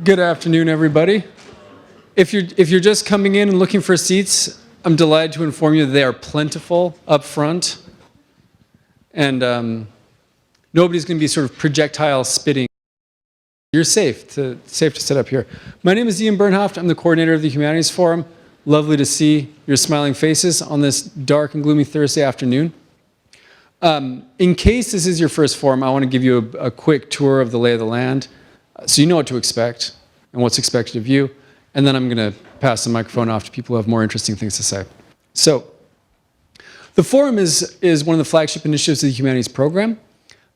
Good afternoon, everybody. If you're just coming in and looking for seats, I'm delighted to inform you that they are plentiful up front, and nobody's going to be sort of projectile spitting. You're safe to sit up here. My name is Ian Bernhoft. I'm the coordinator of the Humanities Forum. Lovely to see your smiling faces on this dark and gloomy Thursday afternoon. In case this is your first forum, I want to give you a quick tour of the lay of the land, so you know what to expect and what's expected of you. And then I'm going to pass the microphone off to people who have more interesting things to say. So, the forum is one of the flagship initiatives of the Humanities program.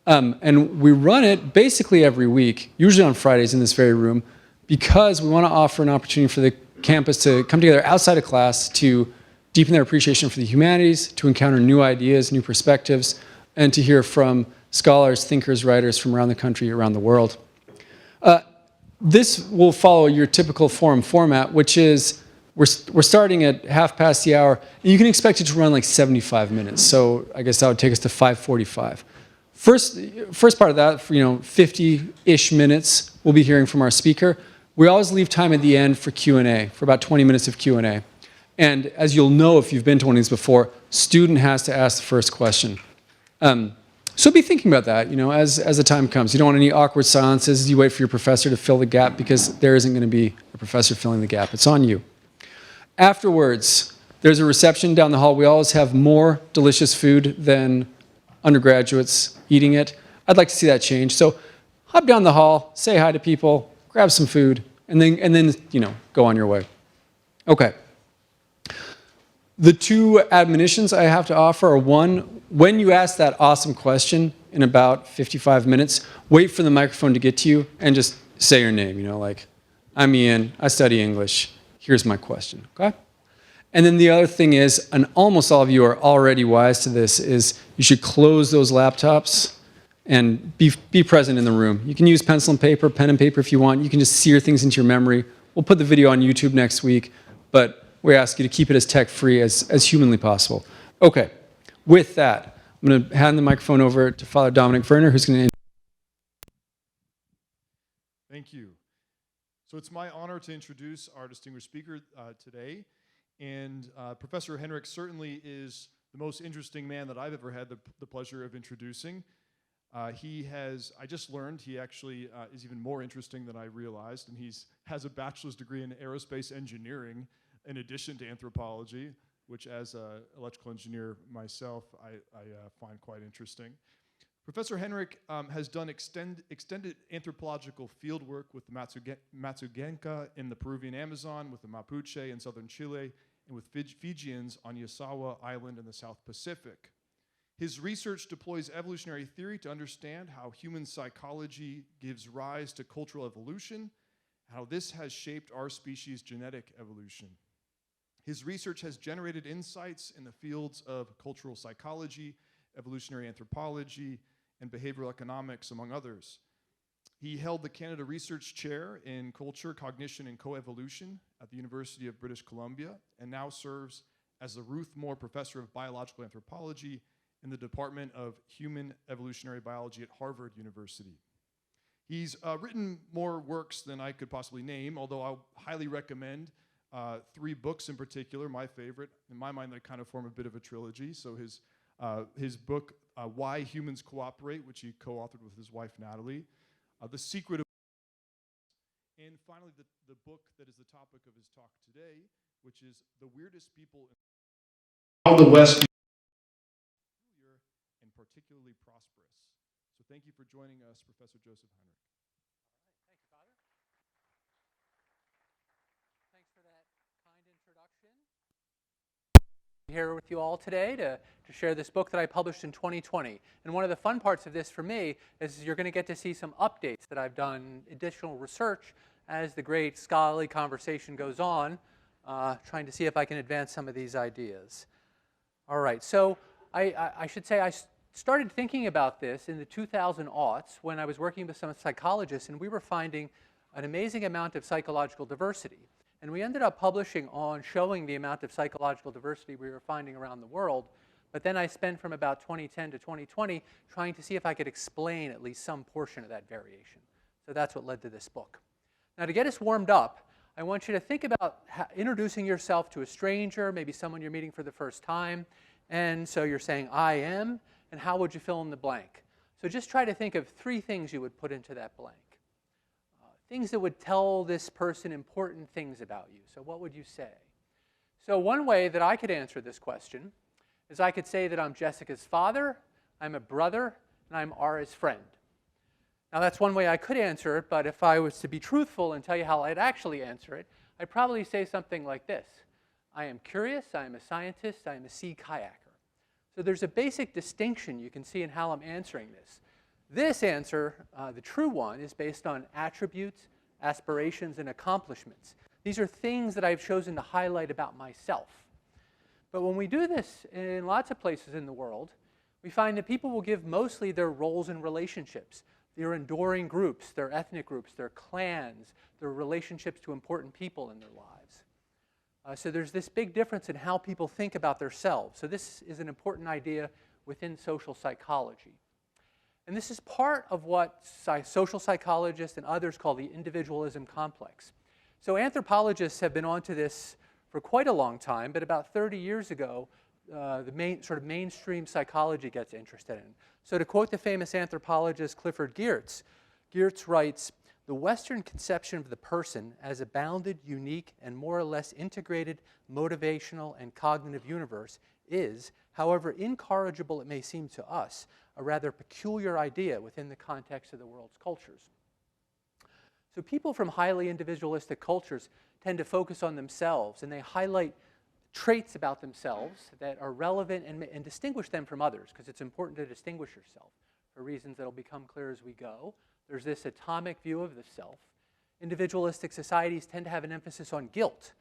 And we run it basically every week, usually on Fridays in this very room, because we want to offer an opportunity for the campus to come together outside of class to deepen their appreciation for the humanities, to encounter new ideas, new perspectives, and to hear from scholars, thinkers, writers from around the country, around the world. This will follow your typical forum format, which is we're starting at 1/2 the hour, and you can expect it to run like 75 minutes. So I guess that would take us to 5:45. First part of that, 50-ish minutes, we'll be hearing from our speaker. We always leave time at the end for Q&A, for about 20 minutes of Q&A. And as you'll know if you've been to one of these before, student has to ask the first question. So be thinking about that, as the time comes. You don't want any awkward silences as you wait for your professor to fill the gap, because there isn't going to be a professor filling the gap. It's on you. Afterwards, there's a reception down the hall. We always have more delicious food than undergraduates eating it. I'd like to see that change. So hop down the hall, say hi to people, grab some food, and then go on your way. Okay. The two admonitions I have to offer are, one, when you ask that awesome question in about 55 minutes, wait for the microphone to get to you and just say your name, like, I'm Ian, I study English, here's my question, okay? And then the other thing is, and almost all of you are already wise to this, is you should close those laptops and be present in the room. You can use pencil and paper, pen and paper if you want. You can just sear things into your memory. We'll put the video on YouTube next week, but we ask you to keep it as tech-free as humanly possible. Okay, with that, I'm going to hand the microphone over to Father Dominic Werner, who's going to... Thank you. So it's my honor to introduce our distinguished speaker today. And Professor Henrich certainly is the most interesting man that I've ever had the pleasure of introducing. I just learned he actually is even more interesting than I realized, and he has a bachelor's degree in aerospace engineering in addition to anthropology, which as an electrical engineer myself, I find quite interesting. Professor Henrich has done extended anthropological fieldwork with the Matsugenka in the Peruvian Amazon, with the Mapuche in southern Chile, and with Fijians on Yasawa Island in the South Pacific. His research deploys evolutionary theory to understand how human psychology gives rise to cultural evolution, how this has shaped our species' genetic evolution. His research has generated insights in the fields of cultural psychology, evolutionary anthropology, and behavioral economics, among others. He held the Canada Research Chair in Culture, Cognition, and Coevolution at the University of British Columbia, and now serves as the Ruth Moore Professor of Biological Anthropology in the Department of Human Evolutionary Biology at Harvard University. He's written more works than I could possibly name, although I'll highly recommend 3 books in particular, my favorite. In my mind, they kind of form a bit of a trilogy. So his book, Why Humans Cooperate, which he co-authored with his wife, Natalie. The Secret of... And finally, the book that is the topic of his talk today, which is The Weirdest People in... How the West Peculiar and Particularly Prosperous. So thank you for joining us, Professor Joseph Henrich. Thank you, Father. Thanks for that kind introduction. I'm here with you all today to share this book that I published in 2020. And one of the fun parts of this for me is you're going to get to see some updates that I've done, additional research as the great scholarly conversation goes on, trying to see if I can advance some of these ideas. All right, so I should say I started thinking about this in the 2000s when I was working with some psychologists, and we were finding an amazing amount of psychological diversity. And we ended up publishing on showing the amount of psychological diversity we were finding around the world. But then I spent from about 2010 to 2020 trying to see if I could explain at least some portion of that variation. So that's what led to this book. Now, to get us warmed up, I want you to think about introducing yourself to a stranger, maybe someone you're meeting for the first time. And so you're saying, I am, and how would you fill in the blank? So just try to think of 3 things you would put into that blank. Things that would tell this person important things about you. So what would you say? So one way that I could answer this question is I could say that I'm Jessica's father, I'm a brother, and I'm Ara's friend. Now, that's one way I could answer it, but if I was to be truthful and tell you how I'd actually answer it, I'd probably say something like this. I am curious, I am a scientist, I am a sea kayaker. So there's a basic distinction you can see in how I'm answering this. This answer, the true one, is based on attributes, aspirations, and accomplishments. These are things that I've chosen to highlight about myself. But when we do this in lots of places in the world, we find that people will give mostly their roles and relationships, their enduring groups, their ethnic groups, their clans, their relationships to important people in their lives. So there's this big difference in how people think about themselves. So this is an important idea within social psychology. And this is part of what social psychologists and others call the individualism complex. So anthropologists have been onto this for quite a long time, but about 30 years ago, the mainstream psychology gets interested in. So to quote the famous anthropologist Clifford Geertz, Geertz writes, "The Western conception of the person as a bounded, unique, and more or less integrated motivational and cognitive universe is, however incorrigible it may seem to us, a rather peculiar idea within the context of the world's cultures." So people from highly individualistic cultures tend to focus on themselves, and they highlight traits about themselves that are relevant and distinguish them from others, because it's important to distinguish yourself for reasons that will become clear as we go. There's this atomic view of the self. Individualistic societies tend to have an emphasis on guilt.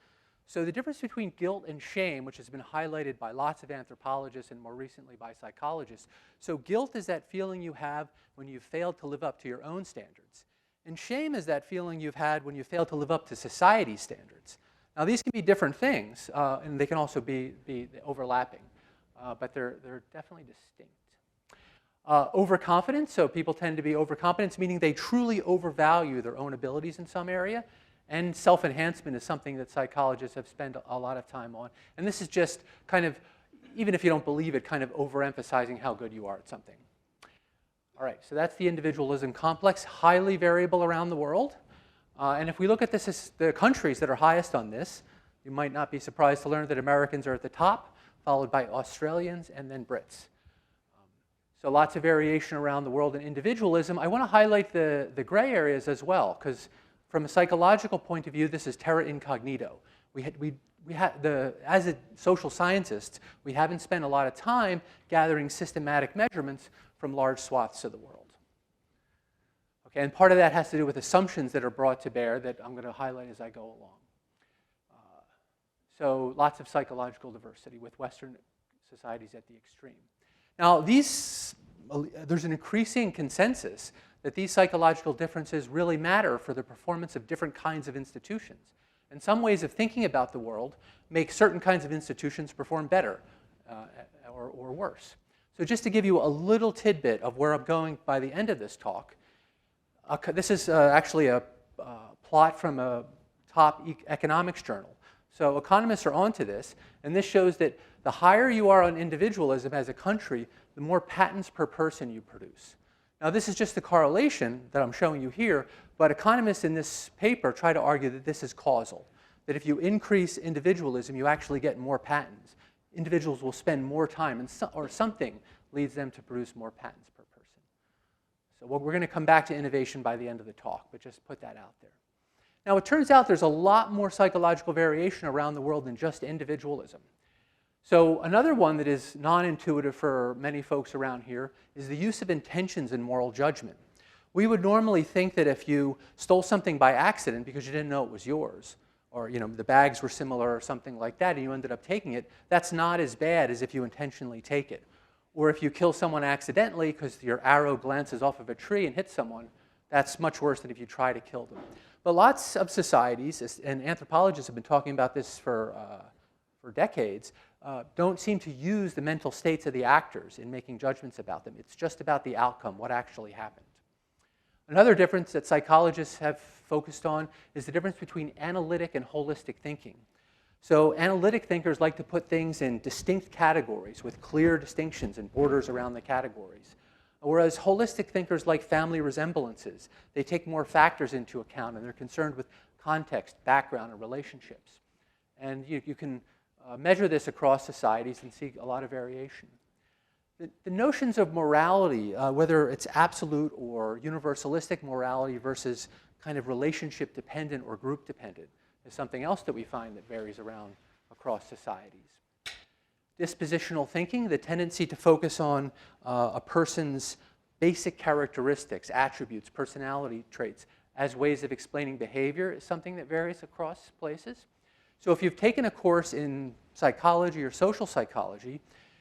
So the difference between guilt and shame, which has been highlighted by lots of anthropologists and more recently by psychologists. So guilt is that feeling you have when you've failed to live up to your own standards. And shame is that feeling you've had when you fail to live up to society's standards. Now, these can be different things, and they can also be overlapping, but they're definitely distinct. Overconfidence, so people tend to be overconfident, meaning they truly overvalue their own abilities in some area. And self-enhancement is something that psychologists have spent a lot of time on. And this is just kind of, even if you don't believe it, kind of overemphasizing how good you are at something. All right, so that's the individualism complex, highly variable around the world. And if we look at this as the countries that are highest on this, you might not be surprised to learn that Americans are at the top, followed by Australians and then Brits. So lots of variation around the world in individualism. I want to highlight the gray areas as well, because from a psychological point of view, this is terra incognito. As a social scientist, we haven't spent a lot of time gathering systematic measurements from large swaths of the world. Okay, and part of that has to do with assumptions that are brought to bear that I'm going to highlight as I go along. So lots of psychological diversity with Western societies at the extreme. Now, there's an increasing consensus that these psychological differences really matter for the performance of different kinds of institutions. And some ways of thinking about the world make certain kinds of institutions perform better or worse. So just to give you a little tidbit of where I'm going by the end of this talk, this is actually a plot from a top economics journal. So economists are onto this, and this shows that the higher you are on individualism as a country, the more patents per person you produce. Now, this is just the correlation that I'm showing you here, but economists in this paper try to argue that this is causal, that if you increase individualism, you actually get more patents. Individuals will spend more time, or something leads them to produce more patents per person. So we're going to come back to innovation by the end of the talk, but just put that out there. Now, it turns out there's a lot more psychological variation around the world than just individualism. So another one that is non-intuitive for many folks around here is the use of intentions in moral judgment. We would normally think that if you stole something by accident because you didn't know it was yours, or the bags were similar or something like that, and you ended up taking it, that's not as bad as if you intentionally take it. Or if you kill someone accidentally because your arrow glances off of a tree and hits someone, that's much worse than if you try to kill them. But lots of societies, and anthropologists have been talking about this for decades, don't seem to use the mental states of the actors in making judgments about them. It's just about the outcome, what actually happened. Another difference that psychologists have focused on is the difference between analytic and holistic thinking. So analytic thinkers like to put things in distinct categories with clear distinctions and borders around the categories. Whereas holistic thinkers like family resemblances. They take more factors into account, and they're concerned with context, background, and relationships. And you can measure this across societies and see a lot of variation. The notions of morality, whether it's absolute or universalistic morality versus kind of relationship-dependent or group-dependent, is something else that we find that varies around across societies. Dispositional thinking, the tendency to focus on a person's basic characteristics, attributes, personality traits as ways of explaining behavior, is something that varies across places. So if you've taken a course in psychology or social psychology,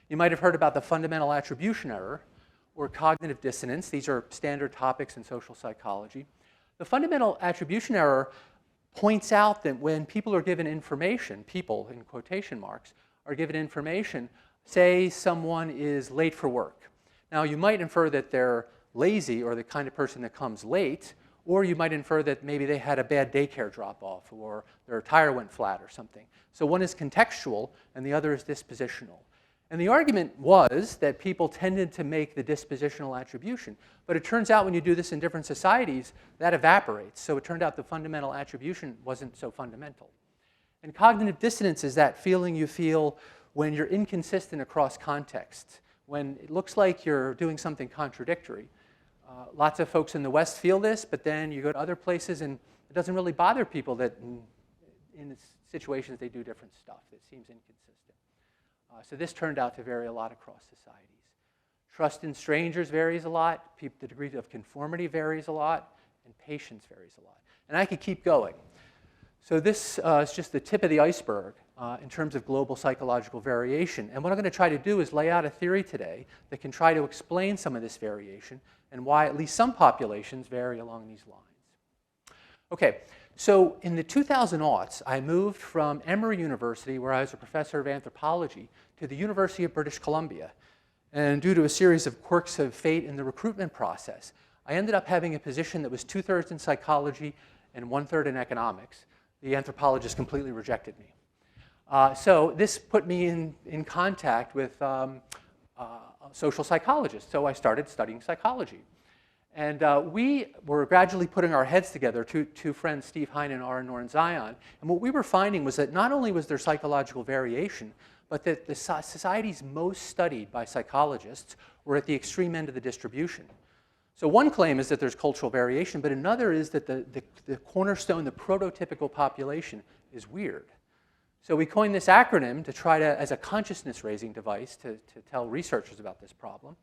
you might have heard about the fundamental attribution error or cognitive dissonance. These are standard topics in social psychology. The fundamental attribution error points out that when people are given information, people in quotation marks, are given information, say someone is late for work. Now you might infer that they're lazy or the kind of person that comes late, or you might infer that maybe they had a bad daycare drop-off or their tire went flat or something. So one is contextual and the other is dispositional. And the argument was that people tended to make the dispositional attribution. But it turns out when you do this in different societies, that evaporates. So it turned out the fundamental attribution wasn't so fundamental. And cognitive dissonance is that feeling you feel when you're inconsistent across contexts, when it looks like you're doing something contradictory. Lots of folks in the West feel this, but then you go to other places and it doesn't really bother people that in situations they do different stuff. It seems inconsistent. So this turned out to vary a lot across societies. Trust in strangers varies a lot. The degree of conformity varies a lot. And patience varies a lot. And I could keep going. So this is just the tip of the iceberg in terms of global psychological variation. And what I'm going to try to do is lay out a theory today that can try to explain some of this variation and why at least some populations vary along these lines. Okay, so in the 2000s, I moved from Emory University, where I was a professor of anthropology, to the University of British Columbia. And due to a series of quirks of fate in the recruitment process, I ended up having a position that was 2/3 in psychology and 1/3 in economics. The anthropologist completely rejected me. So this put me in contact with social psychologists. So I started studying psychology. And we were gradually putting our heads together, two friends, Steve Hein and Aaron Norn Zion. And what we were finding was that not only was there psychological variation, but that the societies most studied by psychologists were at the extreme end of the distribution. So one claim is that there's cultural variation, but another is that the cornerstone, the prototypical population, is weird. So we coined this acronym to try to, as a consciousness-raising device, to tell researchers about this problem.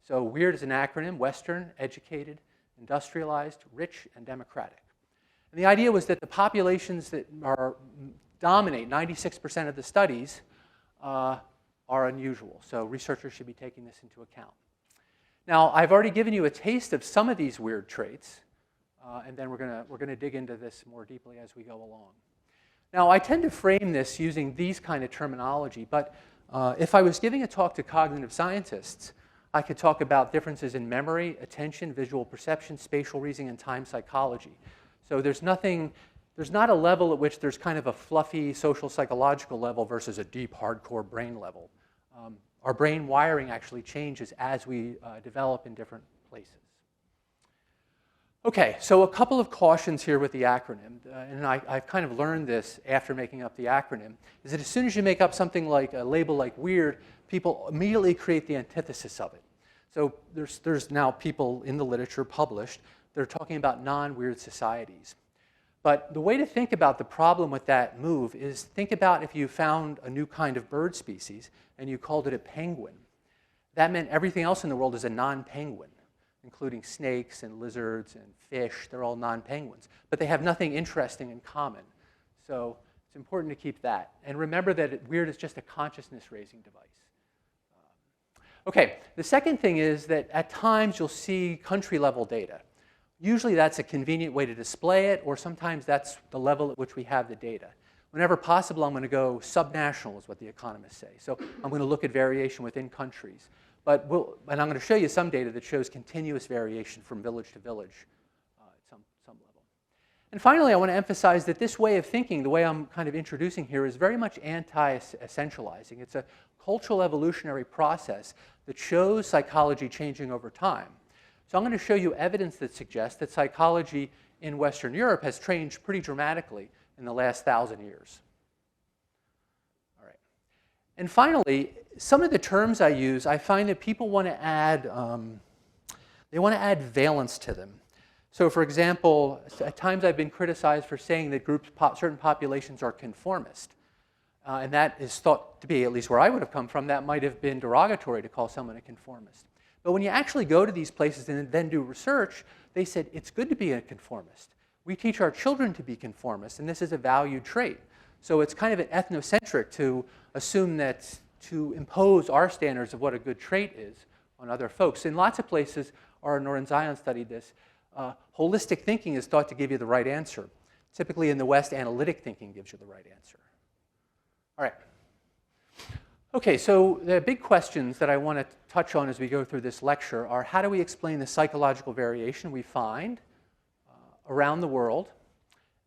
So WEIRD is an acronym: Western, Educated, Industrialized, Rich, and Democratic. And the idea was that the populations that dominate 96% of the studies are unusual. So researchers should be taking this into account. Now, I've already given you a taste of some of these weird traits, and then we're going to dig into this more deeply as we go along. Now, I tend to frame this using these kind of terminology, but if I was giving a talk to cognitive scientists, I could talk about differences in memory, attention, visual perception, spatial reasoning, and time psychology. So there's not a level at which there's kind of a fluffy social psychological level versus a deep, hardcore brain level. Our brain wiring actually changes as we develop in different places. Okay, so a couple of cautions here with the acronym, and I've kind of learned this after making up the acronym, is that as soon as you make up something like a label like weird, people immediately create the antithesis of it. So there's now people in the literature published that are talking about non-weird societies. But the way to think about the problem with that move is think about if you found a new kind of bird species and you called it a penguin. That meant everything else in the world is a non-penguin, including snakes and lizards and fish. They're all non-penguins. But they have nothing interesting in common. So it's important to keep that. And remember that weird is just a consciousness-raising device. Okay, the second thing is that at times you'll see country-level data. Usually that's a convenient way to display it, or sometimes that's the level at which we have the data. Whenever possible, I'm going to go subnational, is what the economists say. So I'm going to look at variation within countries. And I'm going to show you some data that shows continuous variation from village to village And finally, I want to emphasize that this way of thinking, the way I'm kind of introducing here, is very much anti-essentializing. It's a cultural evolutionary process that shows psychology changing over time. So I'm going to show you evidence that suggests that psychology in Western Europe has changed pretty dramatically in the last 1,000 years. All right. And finally, some of the terms I use, I find that people want to add, valence to them. So for example, at times I've been criticized for saying that certain populations are conformist. And that is thought to be, at least where I would have come from, that might have been derogatory to call someone a conformist. But when you actually go to these places and then do research, they said it's good to be a conformist. We teach our children to be conformists, and this is a valued trait. So it's kind of an ethnocentric to assume that to impose our standards of what a good trait is on other folks. In lots of places, Northern Zion studied this, holistic thinking is thought to give you the right answer. Typically in the West, analytic thinking gives you the right answer. All right. Okay, so the big questions that I want to touch on as we go through this lecture are, how do we explain the psychological variation we find around the world?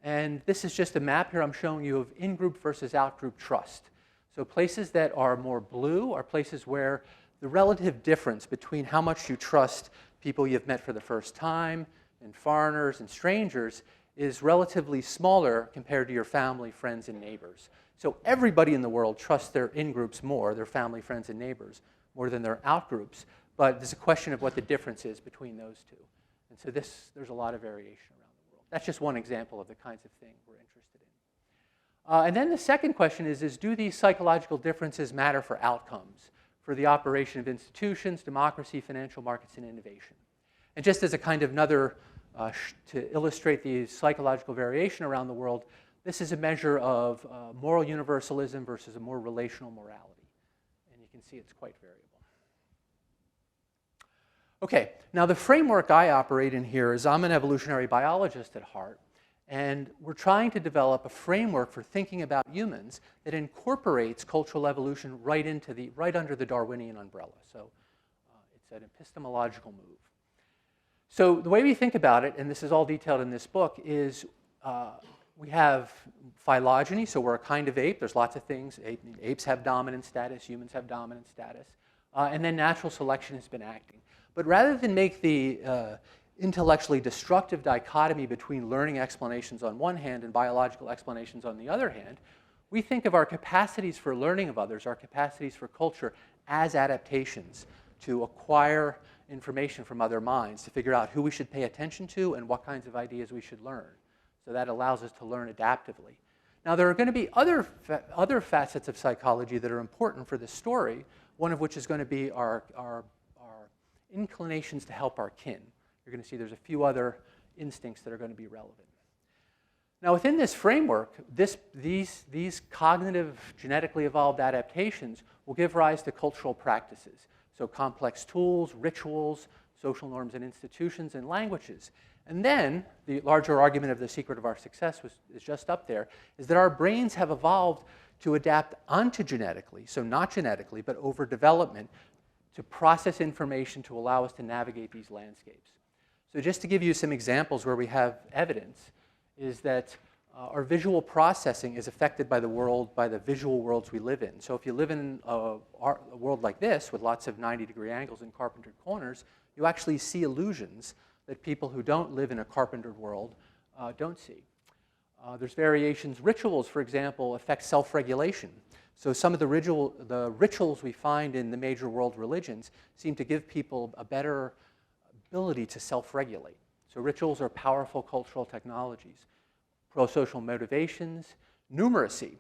And this is just a map here I'm showing you of in-group versus out-group trust. So places that are more blue are places where the relative difference between how much you trust people you've met for the first time, and foreigners and strangers, is relatively smaller compared to your family, friends, and neighbors. So everybody in the world trusts their in-groups more, their family, friends, and neighbors, more than their out-groups. But there's a question of what the difference is between those two. And so there's a lot of variation around the world. That's just one example of the kinds of thing we're interested in. And then the second question is do these psychological differences matter for outcomes, for the operation of institutions, democracy, financial markets, and innovation? And just as a kind of another, to illustrate the psychological variation around the world, this is a measure of moral universalism versus a more relational morality. And you can see it's quite variable. Okay, now the framework I operate in here is I'm an evolutionary biologist at heart, and we're trying to develop a framework for thinking about humans that incorporates cultural evolution right under the Darwinian umbrella. So it's an epistemological move. So the way we think about it, and this is all detailed in this book, is we have phylogeny, so we're a kind of ape. There's lots of things. Apes have dominant status. Humans have dominant status. And then natural selection has been acting. But rather than make the intellectually destructive dichotomy between learning explanations on one hand and biological explanations on the other hand, we think of our capacities for learning of others, our capacities for culture, as adaptations to acquire information from other minds, to figure out who we should pay attention to and what kinds of ideas we should learn. So that allows us to learn adaptively. Now, there are going to be other facets of psychology that are important for this story, one of which is going to be our inclinations to help our kin. You're going to see there's a few other instincts that are going to be relevant. Now, within this framework, these cognitive, genetically evolved adaptations will give rise to cultural practices. So complex tools, rituals, social norms and institutions, and languages. And then, the larger argument of the secret of our success is just up there, is that our brains have evolved to adapt ontogenetically, so not genetically, but over development, to process information to allow us to navigate these landscapes. So just to give you some examples where we have evidence, is that our visual processing is affected by the visual worlds we live in. So if you live in a world like this, with lots of 90-degree angles and carpentered corners, you actually see illusions that people who don't live in a carpentered world don't see. There's variations. Rituals, for example, affect self-regulation. So some of the rituals we find in the major world religions seem to give people a better ability to self-regulate. So rituals are powerful cultural technologies. Pro-social motivations, numeracy.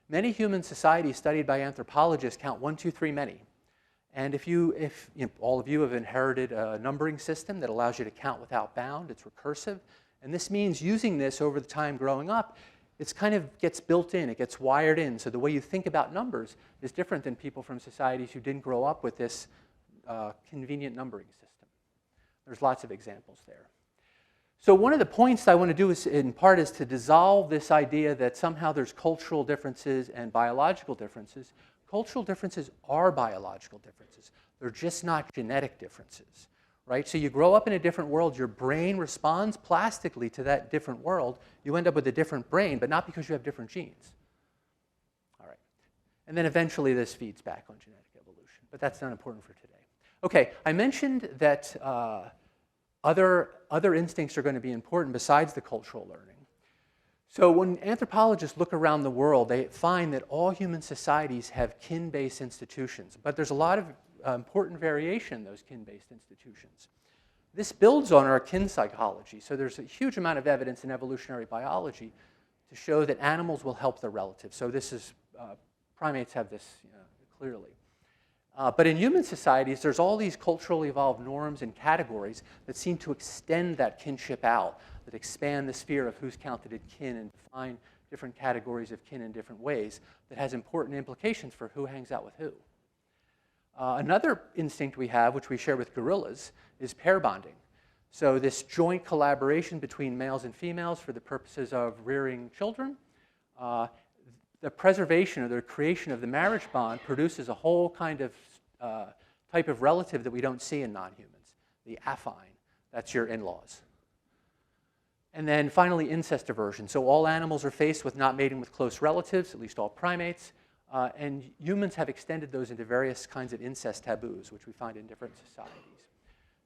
Many human societies studied by anthropologists count 1, 2, 3, many. And if all of you have inherited a numbering system that allows you to count without bound, it's recursive. And this means using this over the time growing up, it's kind of gets built in, it gets wired in. So the way you think about numbers is different than people from societies who didn't grow up with this convenient numbering system. There's lots of examples there. So one of the points I want to do in part is to dissolve this idea that somehow there's cultural differences and biological differences. Cultural differences are biological differences. They're just not genetic differences. right? So you grow up in a different world, your brain responds plastically to that different world. You end up with a different brain, but not because you have different genes. All right. And then eventually this feeds back on genetic evolution, but that's not important for today. Okay, I mentioned that other instincts are going to be important besides the cultural learning. So when anthropologists look around the world, they find that all human societies have kin-based institutions, but there's a lot of important variation in those kin-based institutions. This builds on our kin psychology, so there's a huge amount of evidence in evolutionary biology to show that animals will help their relatives. So this is, primates have this clearly. But in human societies, there's all these culturally evolved norms and categories that seem to extend that kinship out, that expand the sphere of who's counted as kin and define different categories of kin in different ways, that has important implications for who hangs out with who. Another instinct we have, which we share with gorillas, is pair bonding. So this joint collaboration between males and females for the purposes of rearing children, the preservation or the creation of the marriage bond produces a whole kind of type of relative that we don't see in non-humans, the affine. That's your in-laws. And then finally, incest aversion. So all animals are faced with not mating with close relatives, at least all primates, and humans have extended those into various kinds of incest taboos, which we find in different societies.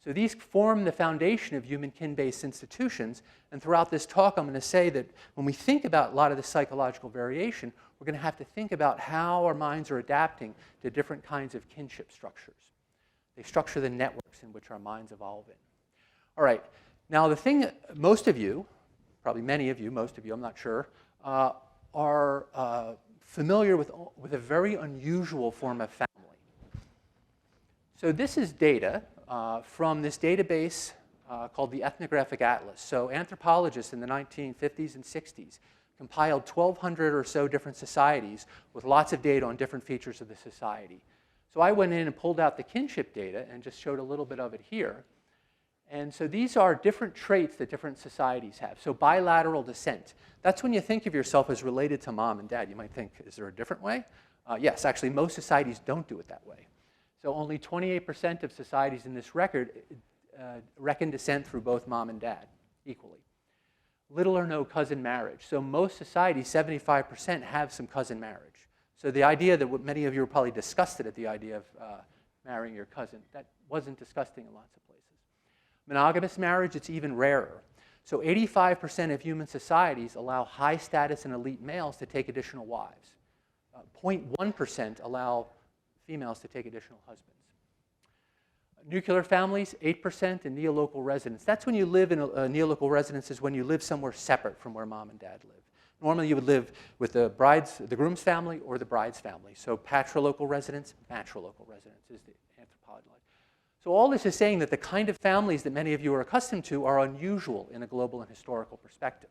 So these form the foundation of human kin-based institutions, and throughout this talk I'm going to say that when we think about a lot of the psychological variation, we're going to have to think about how our minds are adapting to different kinds of kinship structures. They structure the networks in which our minds evolve in. All right, now the thing that most of you, probably many of you, most of you, I'm not sure, are familiar with a very unusual form of family. So this is data from this database called the Ethnographic Atlas. So anthropologists in the 1950s and 60s compiled 1,200 or so different societies with lots of data on different features of the society. So I went in and pulled out the kinship data and just showed a little bit of it here. And so these are different traits that different societies have. So bilateral descent. That's when you think of yourself as related to mom and dad. You might think, is there a different way? Yes, actually, most societies don't do it that way. So only 28% of societies in this record reckon descent through both mom and dad equally. Little or no cousin marriage. So most societies, 75%, have some cousin marriage. So the idea that many of you were probably disgusted at the idea of marrying your cousin, that wasn't disgusting in lots of places. Monogamous marriage, it's even rarer. So 85% of human societies allow high status and elite males to take additional wives. 0.1% allow females to take additional husbands. Nuclear families, 8%, and neolocal residence. That's when you live in a neolocal residence is when you live somewhere separate from where mom and dad live. Normally you would live with the groom's family or the bride's family. So patrilocal residence, matrilocal residence is the anthropological. So all this is saying that the kind of families that many of you are accustomed to are unusual in a global and historical perspective.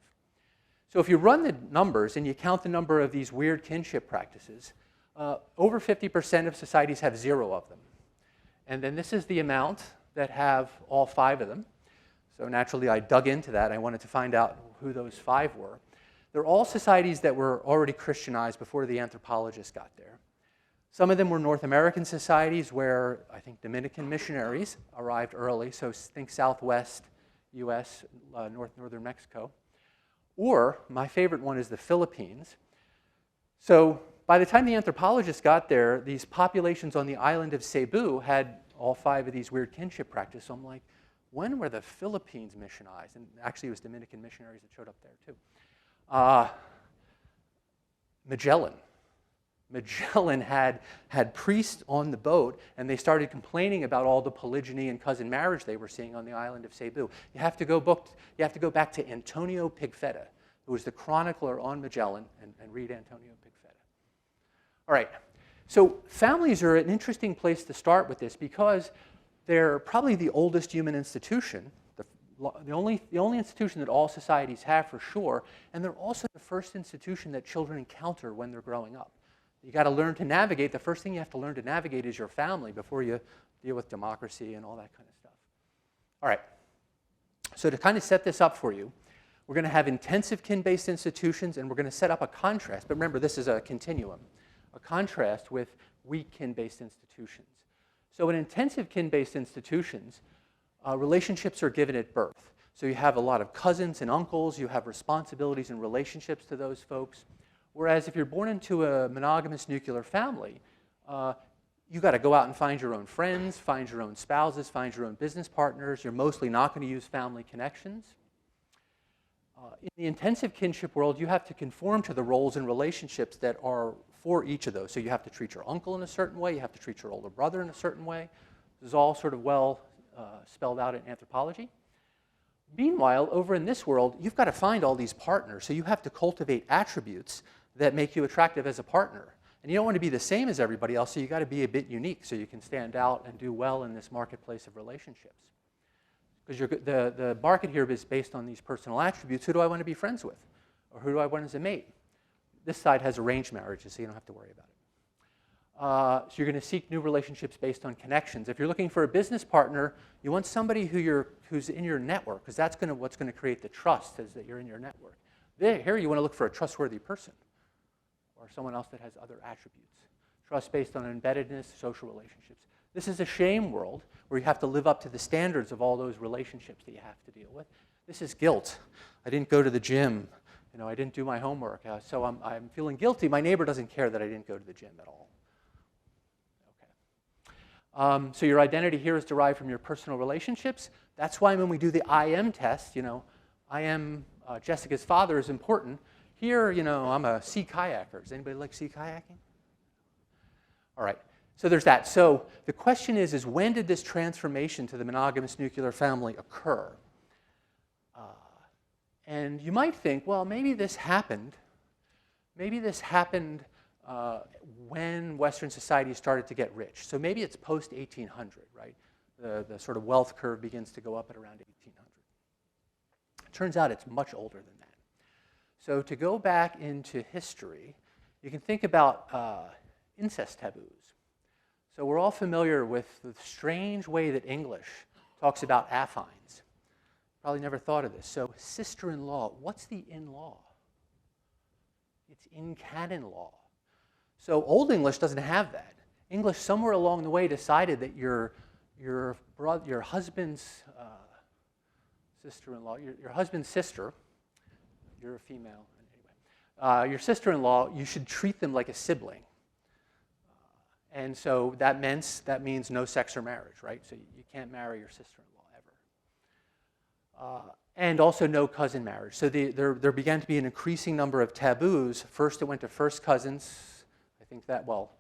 So if you run the numbers and you count the number of these weird kinship practices, over 50% of societies have 0 of them. And then this is the amount that have all 5 of them. So naturally, I dug into that. I wanted to find out who those 5 were. They're all societies that were already Christianized before the anthropologists got there. Some of them were North American societies where I think Dominican missionaries arrived early. So think Southwest US, northern Mexico. Or my favorite one is the Philippines. So by the time the anthropologists got there, these populations on the island of Cebu had all 5 of these weird kinship practices. So I'm like, when were the Philippines missionized? And actually, it was Dominican missionaries that showed up there, too. Magellan had priests on the boat, and they started complaining about all the polygyny and cousin marriage they were seeing on the island of Cebu. You have to go back to Antonio Pigafetta, who was the chronicler on Magellan, and read Antonio Pigafetta. All right, so families are an interesting place to start with this because they're probably the oldest human institution, the only institution that all societies have for sure, and they're also the first institution that children encounter when they're growing up. You got to learn to navigate. The first thing you have to learn to navigate is your family before you deal with democracy and all that kind of stuff. All right, so to kind of set this up for you, we're going to have intensive kin-based institutions, and we're going to set up a contrast. But remember, this is a continuum, a contrast with weak kin-based institutions. So in intensive kin-based institutions, relationships are given at birth. So you have a lot of cousins and uncles, you have responsibilities and relationships to those folks. Whereas if you're born into a monogamous nuclear family, you got to go out and find your own friends, find your own spouses, find your own business partners. You're mostly not going to use family connections. In the intensive kinship world, you have to conform to the roles and relationships that are for each of those. So you have to treat your uncle in a certain way, you have to treat your older brother in a certain way. This is all sort of well spelled out in anthropology. Meanwhile, over in this world, you've got to find all these partners. So you have to cultivate attributes that make you attractive as a partner. And you don't want to be the same as everybody else, so you got to be a bit unique so you can stand out and do well in this marketplace of relationships. Because the market here is based on these personal attributes. Who do I want to be friends with? Or who do I want as a mate? This side has arranged marriages, so you don't have to worry about it. So you're going to seek new relationships based on connections. If you're looking for a business partner, you want somebody who's in your network, because that's what's going to create the trust, is that you're in your network. Here you want to look for a trustworthy person, or someone else that has other attributes. Trust based on embeddedness, social relationships. This is a shame world where you have to live up to the standards of all those relationships that you have to deal with. This is guilt. I didn't go to the gym. I didn't do my homework, so I'm feeling guilty. My neighbor doesn't care that I didn't go to the gym at all. Okay. So your identity here is derived from your personal relationships. That's why when we do the I am test, I am Jessica's father is important. Here, I'm a sea kayaker. Does anybody like sea kayaking? All right. So there's that. So the question is when did this transformation to the monogamous nuclear family occur? And you might think, well, maybe this happened. Maybe this happened when Western society started to get rich. So maybe it's post-1800, right? The sort of wealth curve begins to go up at around 1800. It turns out it's much older than that. So to go back into history, you can think about incest taboos. So we're all familiar with the strange way that English talks about affines. Probably never thought of this. So sister-in-law, what's the in-law? It's in-canon law. So Old English doesn't have that. English somewhere along the way decided that your husband's sister-in-law, your husband's sister, you're a female anyway, your sister-in-law, you should treat them like a sibling. And so that means no sex or marriage, right? So you can't marry your sister-in-law ever. And also no cousin marriage. So there began to be an increasing number of taboos. First it went to first cousins. I think that, well,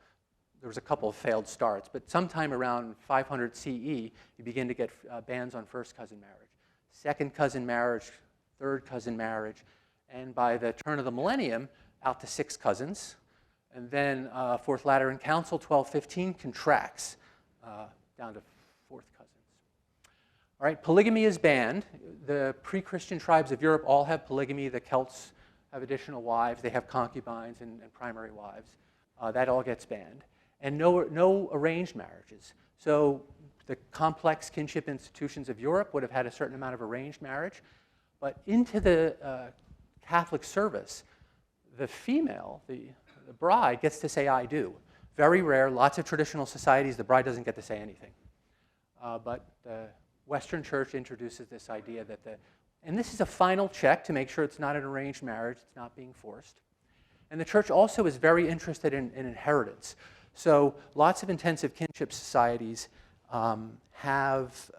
there was a couple of failed starts, but sometime around 500 CE, you begin to get bans on first cousin marriage, second cousin marriage, third cousin marriage, and by the turn of the millennium, out to 6 cousins. And then Fourth Lateran Council, 1215, contracts down to fourth cousins. All right, polygamy is banned. The pre-Christian tribes of Europe all have polygamy. The Celts have additional wives. They have concubines and primary wives. That all gets banned. And no arranged marriages. So the complex kinship institutions of Europe would have had a certain amount of arranged marriage. But into the Catholic service, the female, the bride, gets to say, I do. Very rare. Lots of traditional societies, the bride doesn't get to say anything. But the Western Church introduces this idea that and this is a final check to make sure it's not an arranged marriage, it's not being forced. And the Church also is very interested in inheritance. So lots of intensive kinship societies have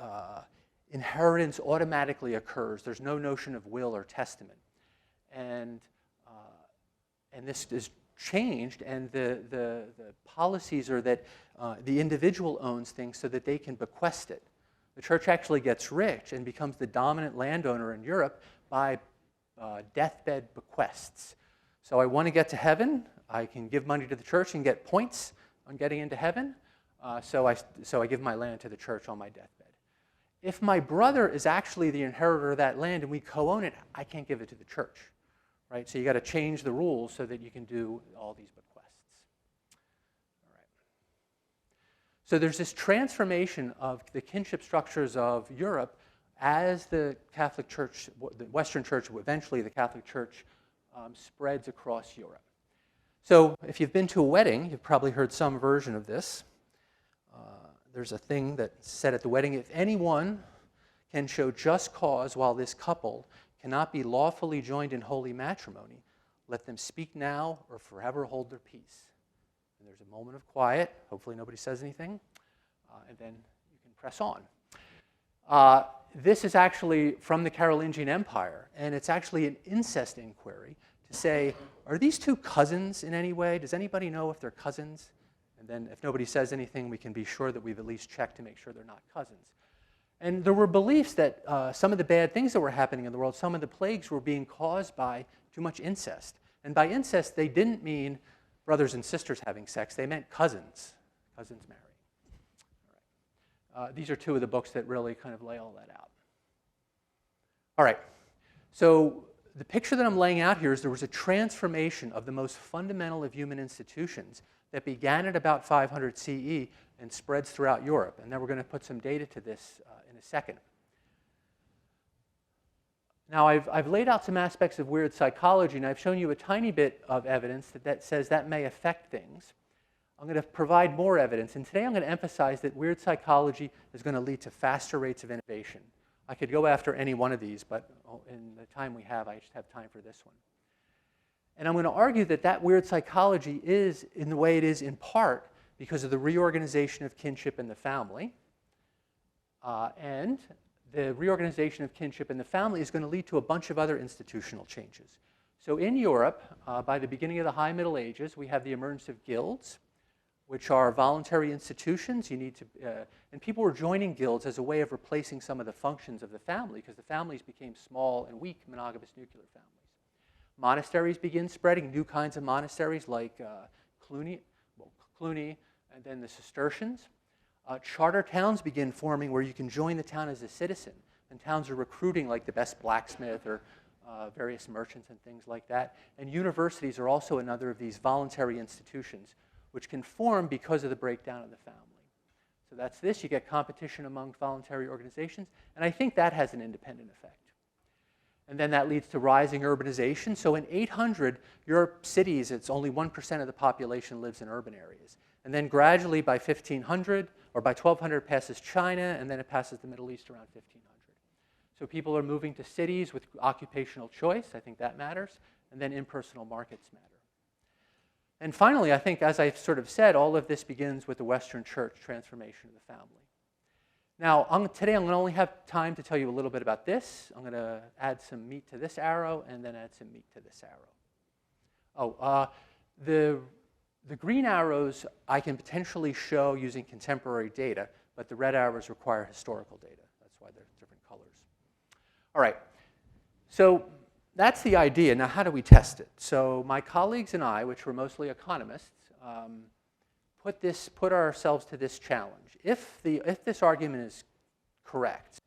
inheritance automatically occurs. There's no notion of will or testament. And this is changed, and the policies are that the individual owns things so that they can bequest it. The Church actually gets rich and becomes the dominant landowner in Europe by deathbed bequests. So I want to get to heaven. I can give money to the Church and get points on getting into heaven. So I give my land to the Church on my deathbed. If my brother is actually the inheritor of that land and we co-own it, I can't give it to the Church. Right? So you got to change the rules so that you can do all these bequests. All right. So there's this transformation of the kinship structures of Europe as the Catholic Church, the Western Church, eventually the Catholic Church spreads across Europe. So if you've been to a wedding, you've probably heard some version of this. There's a thing that's said at the wedding: if anyone can show just cause while this couple cannot be lawfully joined in holy matrimony, let them speak now or forever hold their peace. And there's a moment of quiet. Hopefully nobody says anything. And then you can press on. This is actually from the Carolingian Empire, and it's actually an incest inquiry to say, are these two cousins in any way? Does anybody know if they're cousins? And then if nobody says anything, we can be sure that we've at least checked to make sure they're not cousins. And there were beliefs that some of the bad things that were happening in the world, some of the plagues were being caused by too much incest. And by incest, they didn't mean brothers and sisters having sex. They meant cousins marrying. All right. These are two of the books that really kind of lay all that out. All right. So the picture that I'm laying out here is there was a transformation of the most fundamental of human institutions that began at about 500 CE and spreads throughout Europe. And then we're going to put some data to this in a second. Now, I've laid out some aspects of weird psychology, and I've shown you a tiny bit of evidence that says that may affect things. I'm going to provide more evidence, and today I'm going to emphasize that weird psychology is going to lead to faster rates of innovation. I could go after any one of these, but in the time we have, I just have time for this one. And I'm going to argue that that weird psychology is in the way it is in part because of the reorganization of kinship in the family. And the reorganization of kinship in the family is going to lead to a bunch of other institutional changes. So in Europe, by the beginning of the High Middle Ages, we have the emergence of guilds, which are voluntary institutions. And people were joining guilds as a way of replacing some of the functions of the family because the families became small and weak monogamous nuclear families. Monasteries begin spreading, new kinds of monasteries like Cluny, and then the Cistercians. Charter towns begin forming where you can join the town as a citizen, and towns are recruiting like the best blacksmith or various merchants and things like that. And universities are also another of these voluntary institutions which can form because of the breakdown of the family. So that's this. You get competition among voluntary organizations, and I think that has an independent effect. And then that leads to rising urbanization. So in 800, Europe cities, it's only 1% of the population lives in urban areas. And then gradually by 1500, or by 1200, it passes China, and then it passes the Middle East around 1500. So people are moving to cities with occupational choice. I think that matters. And then impersonal markets matter. And finally, I think, as I've sort of said, all of this begins with the Western Church transformation of the family. Now, today I'm going to only have time to tell you a little bit about this. I'm going to add some meat to this arrow, and then add some meat to this arrow. The green arrows I can potentially show using contemporary data, but the red arrows require historical data. That's why they're different colors. All right, so that's the idea. Now, how do we test it? So my colleagues and I, which were mostly economists, put ourselves to this challenge. If this argument is correct,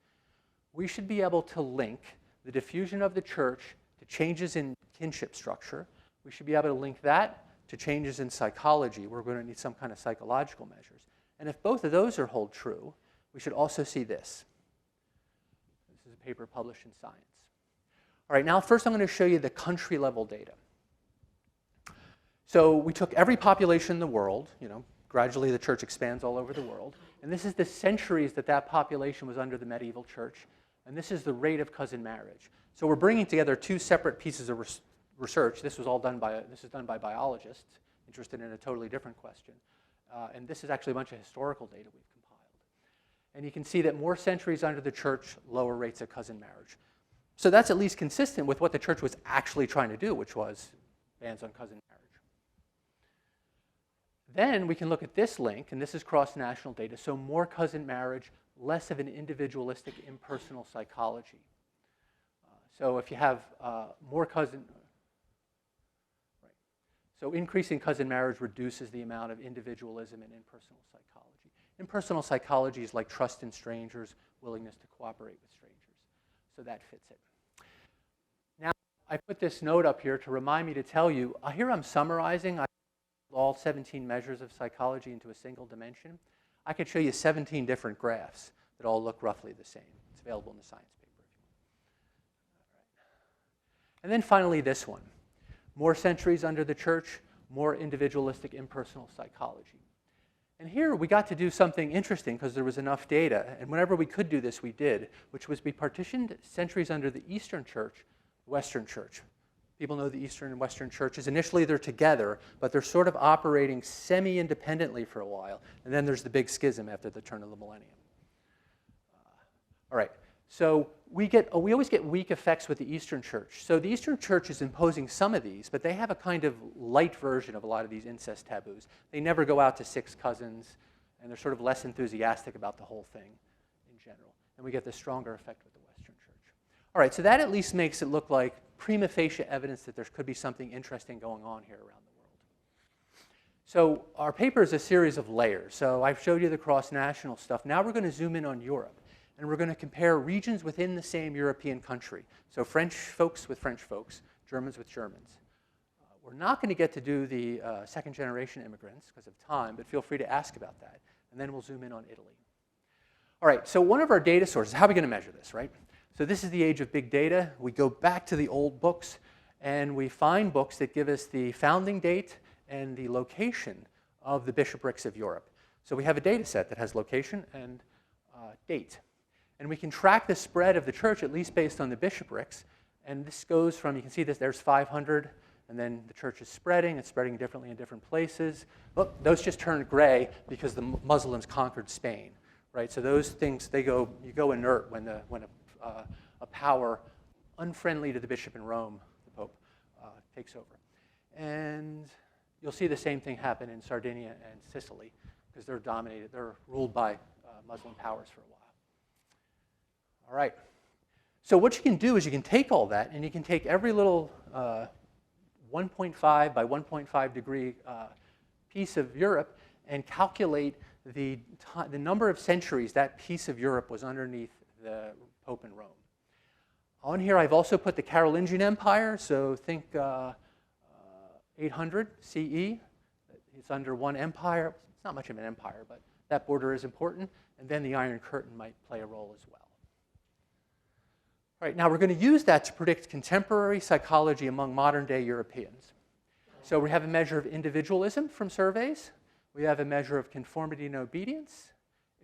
we should be able to link the diffusion of the church to changes in kinship structure. We should be able to link that to changes in psychology. We're going to need some kind of psychological measures. And if both of those hold true, we should also see this. This is a paper published in Science. All right, now first I'm going to show you the country-level data. So we took every population in the world, gradually the church expands all over the world, and this is the centuries that population was under the medieval church, and this is the rate of cousin marriage. So we're bringing together two separate pieces of research. This is done by biologists interested in a totally different question, and this is actually a bunch of historical data we've compiled. And you can see that more centuries under the church, lower rates of cousin marriage. So that's at least consistent with what the church was actually trying to do, which was bans on cousin marriage. Then we can look at this link, and this is cross-national data, so more cousin marriage, less of an individualistic, impersonal psychology. So if you have more cousin, right. So increasing cousin marriage reduces the amount of individualism and impersonal psychology. Impersonal psychology is like trust in strangers, willingness to cooperate with strangers. So that fits it. Now, I put this note up here to remind me to tell you, here I'm summarizing all 17 measures of psychology into a single dimension. I could show you 17 different graphs that all look roughly the same. It's available in the science paper if you want. All right. And then finally this one. More centuries under the church, more individualistic, impersonal psychology. And here we got to do something interesting because there was enough data. And whenever we could do this, we did, which was we partitioned centuries under the Eastern Church, Western Church. People know the Eastern and Western churches. Initially, they're together, but they're sort of operating semi-independently for a while. And then there's the big schism after the turn of the millennium. All right, so we always get weak effects with the Eastern Church. So the Eastern Church is imposing some of these, but they have a kind of light version of a lot of these incest taboos. They never go out to 6 cousins, and they're sort of less enthusiastic about the whole thing in general. And we get the stronger effect with the Western Church. All right, so that at least makes it look like prima facie evidence that there could be something interesting going on here around the world. So our paper is a series of layers. So I've showed you the cross-national stuff. Now we're going to zoom in on Europe. And we're going to compare regions within the same European country. So French folks with French folks, Germans with Germans. We're not going to get to do the second-generation immigrants because of time, but feel free to ask about that. And then we'll zoom in on Italy. All right, so one of our data sources, how are we going to measure this, right? So this is the age of big data. We go back to the old books, and we find books that give us the founding date and the location of the bishoprics of Europe. So we have a data set that has location and date. And we can track the spread of the church, at least based on the bishoprics. And this goes from, you can see this, there's 500, and then the church is spreading. It's spreading differently in different places. Look, those just turned gray because the Muslims conquered Spain, right? So those things, you go inert when a power unfriendly to the bishop in Rome, the Pope, takes over. And you'll see the same thing happen in Sardinia and Sicily because they're ruled by Muslim powers for a while. All right. So what you can do is you can take all that, and you can take every little 1.5 by 1.5 degree piece of Europe and calculate the number of centuries that piece of Europe was underneath the Pope in Rome. On here, I've also put the Carolingian Empire, so think 800 CE. It's under one empire. It's not much of an empire, but that border is important. And then the Iron Curtain might play a role as well. All right, now we're going to use that to predict contemporary psychology among modern-day Europeans. So we have a measure of individualism from surveys. We have a measure of conformity and obedience,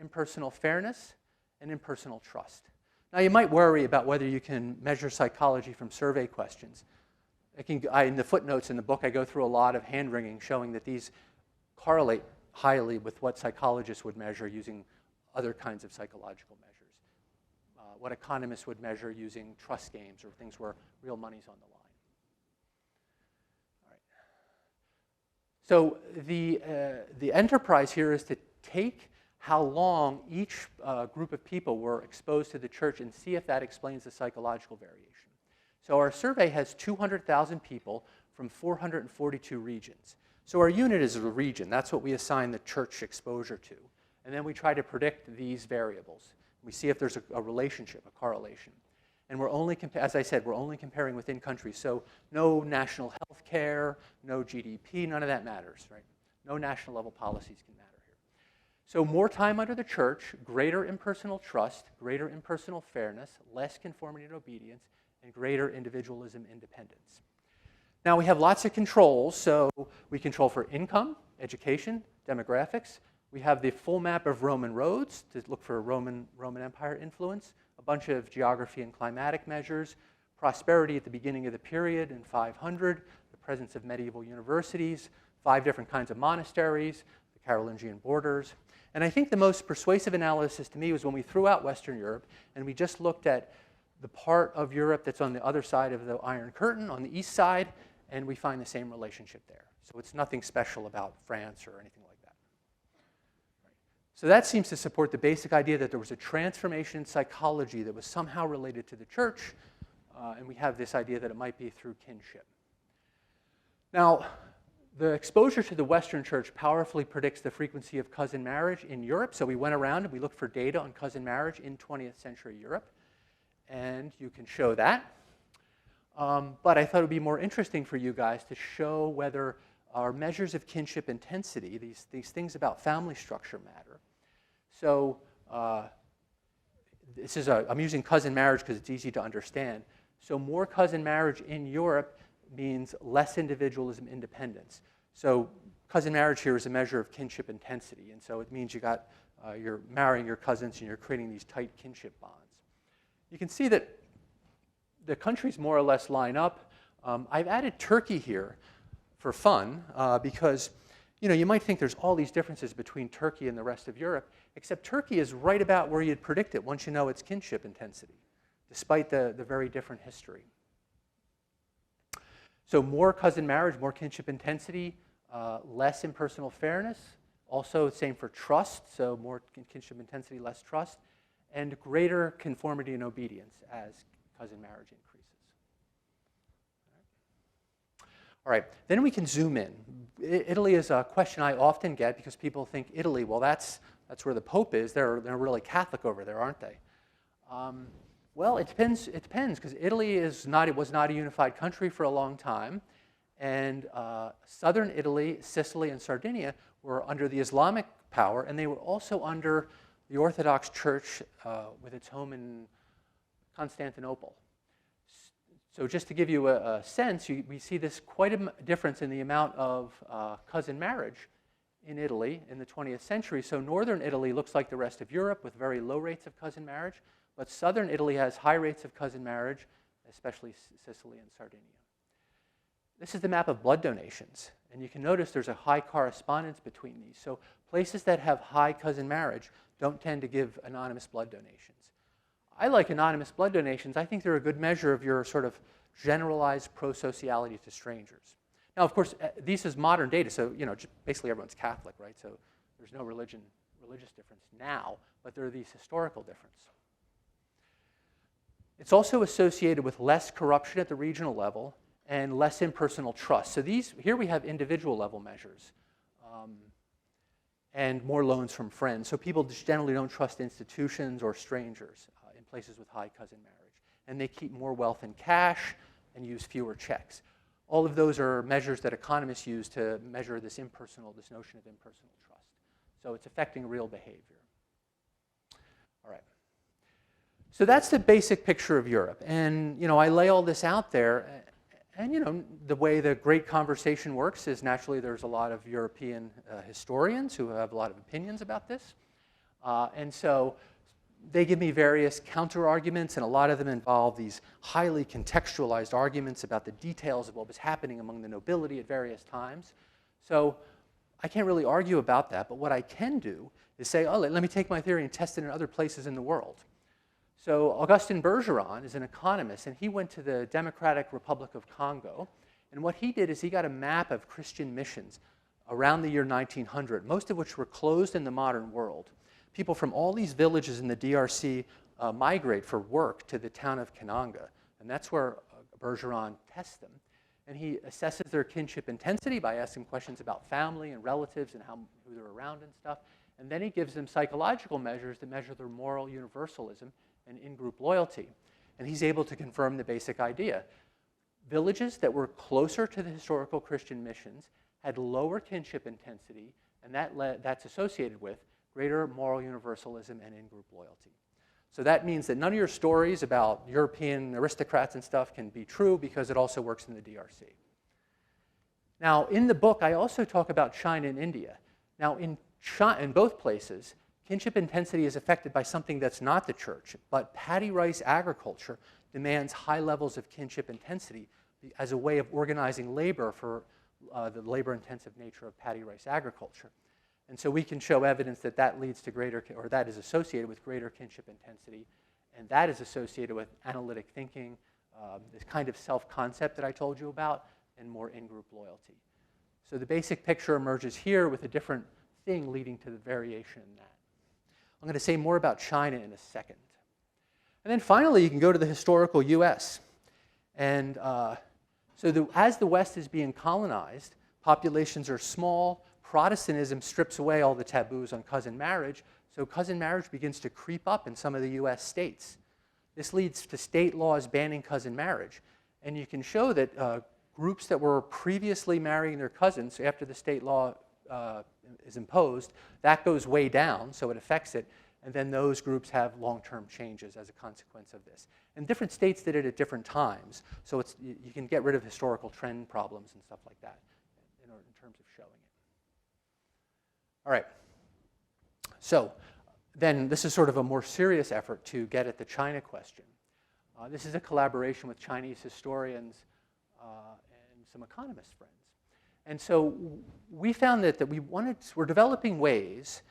impersonal fairness, and impersonal trust. Now, you might worry about whether you can measure psychology from survey questions. In the footnotes in the book, I go through a lot of hand-wringing showing that these correlate highly with what psychologists would measure using other kinds of psychological measures. What economists would measure using trust games or things where real money's on the line. All right. So the enterprise here is to take how long each group of people were exposed to the church and see if that explains the psychological variation. So our survey has 200,000 people from 442 regions. So our unit is a region. That's what we assign the church exposure to. And then we try to predict these variables. We see if there's a relationship, a correlation. And we're only, as I said, we're only comparing within countries. So no national health care, no GDP, none of that matters, right? No national level policies can matter here. So more time under the church, greater impersonal trust, greater impersonal fairness, less conformity and obedience, and greater individualism independence. Now we have lots of controls. So we control for income, education, demographics. We have the full map of Roman roads to look for Roman Empire influence, a bunch of geography and climatic measures, prosperity at the beginning of the period in 500, the presence of medieval universities, 5 different kinds of monasteries, the Carolingian borders. And I think the most persuasive analysis to me was when we threw out Western Europe and we just looked at the part of Europe that's on the other side of the Iron Curtain, on the east side, and we find the same relationship there. So it's nothing special about France or anything like that. So that seems to support the basic idea that there was a transformation in psychology that was somehow related to the church, and we have this idea that it might be through kinship. Now, the exposure to the Western church powerfully predicts the frequency of cousin marriage in Europe. So we went around and we looked for data on cousin marriage in 20th century Europe, and you can show that. But I thought it would be more interesting for you guys to show whether our measures of kinship intensity, these things about family structure matter. So I'm using cousin marriage because it's easy to understand. So more cousin marriage in Europe means less individualism, independence. So cousin marriage here is a measure of kinship intensity, and so it means you're marrying your cousins and you're creating these tight kinship bonds. You can see that the countries more or less line up. I've added Turkey here for fun because you might think there's all these differences between Turkey and the rest of Europe, except Turkey is right about where you'd predict it once you know its kinship intensity, despite the very different history. So more cousin marriage, more kinship intensity, less impersonal fairness. Also, same for trust, so more kinship intensity, less trust, and greater conformity and obedience as cousin marriage increases. All right, then we can zoom in. Italy is a question I often get because people think Italy, well, that's where the Pope is. They're really Catholic over there, aren't they? Well, it depends because Italy was not a unified country for a long time, and southern Italy, Sicily, and Sardinia were under the Islamic power, and they were also under the Orthodox Church with its home in Constantinople. So just to give you a sense, we see this quite a difference in the amount of cousin marriage in Italy in the 20th century. So northern Italy looks like the rest of Europe with very low rates of cousin marriage, but southern Italy has high rates of cousin marriage, especially Sicily and Sardinia. This is the map of blood donations, and you can notice there's a high correspondence between these. So places that have high cousin marriage don't tend to give anonymous blood donations. I like anonymous blood donations. I think they're a good measure of your sort of generalized pro-sociality to strangers. Now, of course, this is modern data, so basically everyone's Catholic, right? So there's no religious difference now, but there are these historical differences. It's also associated with less corruption at the regional level and less impersonal trust. So here we have individual level measures and more loans from friends. So people just generally don't trust institutions or strangers in places with high cousin marriage. And they keep more wealth in cash and use fewer checks. All of those are measures that economists use to measure this notion of impersonal trust. So it's affecting real behavior. All right. So that's the basic picture of Europe. And I lay all this out there. And the way the great conversation works is naturally there's a lot of European historians who have a lot of opinions about this. And so they give me various counter-arguments, and a lot of them involve these highly contextualized arguments about the details of what was happening among the nobility at various times. So I can't really argue about that, but what I can do is say, oh, let me take my theory and test it in other places in the world. So Augustin Bergeron is an economist, and he went to the Democratic Republic of Congo. And what he did is he got a map of Christian missions around the year 1900, most of which were closed in the modern world. People from all these villages in the DRC migrate for work to the town of Kananga. And that's where Bergeron tests them. And he assesses their kinship intensity by asking questions about family and relatives and who they're around and stuff. And then he gives them psychological measures to measure their moral universalism and in-group loyalty. And he's able to confirm the basic idea. Villages that were closer to the historical Christian missions had lower kinship intensity, and that's associated with greater moral universalism and in-group loyalty. So that means that none of your stories about European aristocrats and stuff can be true because it also works in the DRC. Now, in the book, I also talk about China and India. Now, in both places, kinship intensity is affected by something that's not the church, but paddy rice agriculture demands high levels of kinship intensity as a way of organizing labor for the labor-intensive nature of paddy rice agriculture. And so we can show evidence that that leads to that is associated with greater kinship intensity, and that is associated with analytic thinking, this kind of self-concept that I told you about, and more in-group loyalty. So the basic picture emerges here with a different thing leading to the variation in that. I'm going to say more about China in a second. And then finally, you can go to the historical US. And as the West is being colonized, populations are small. Protestantism strips away all the taboos on cousin marriage. So cousin marriage begins to creep up in some of the US states. This leads to state laws banning cousin marriage. And you can show that groups that were previously marrying their cousins after the state law is imposed, that goes way down, so it affects it, and then those groups have long-term changes as a consequence of this. And different states did it at different times, so you can get rid of historical trend problems and stuff like that in terms of showing it. All right. So then this is sort of a more serious effort to get at the China question. This is a collaboration with Chinese historians and some economist friends. And so we found that we're developing ways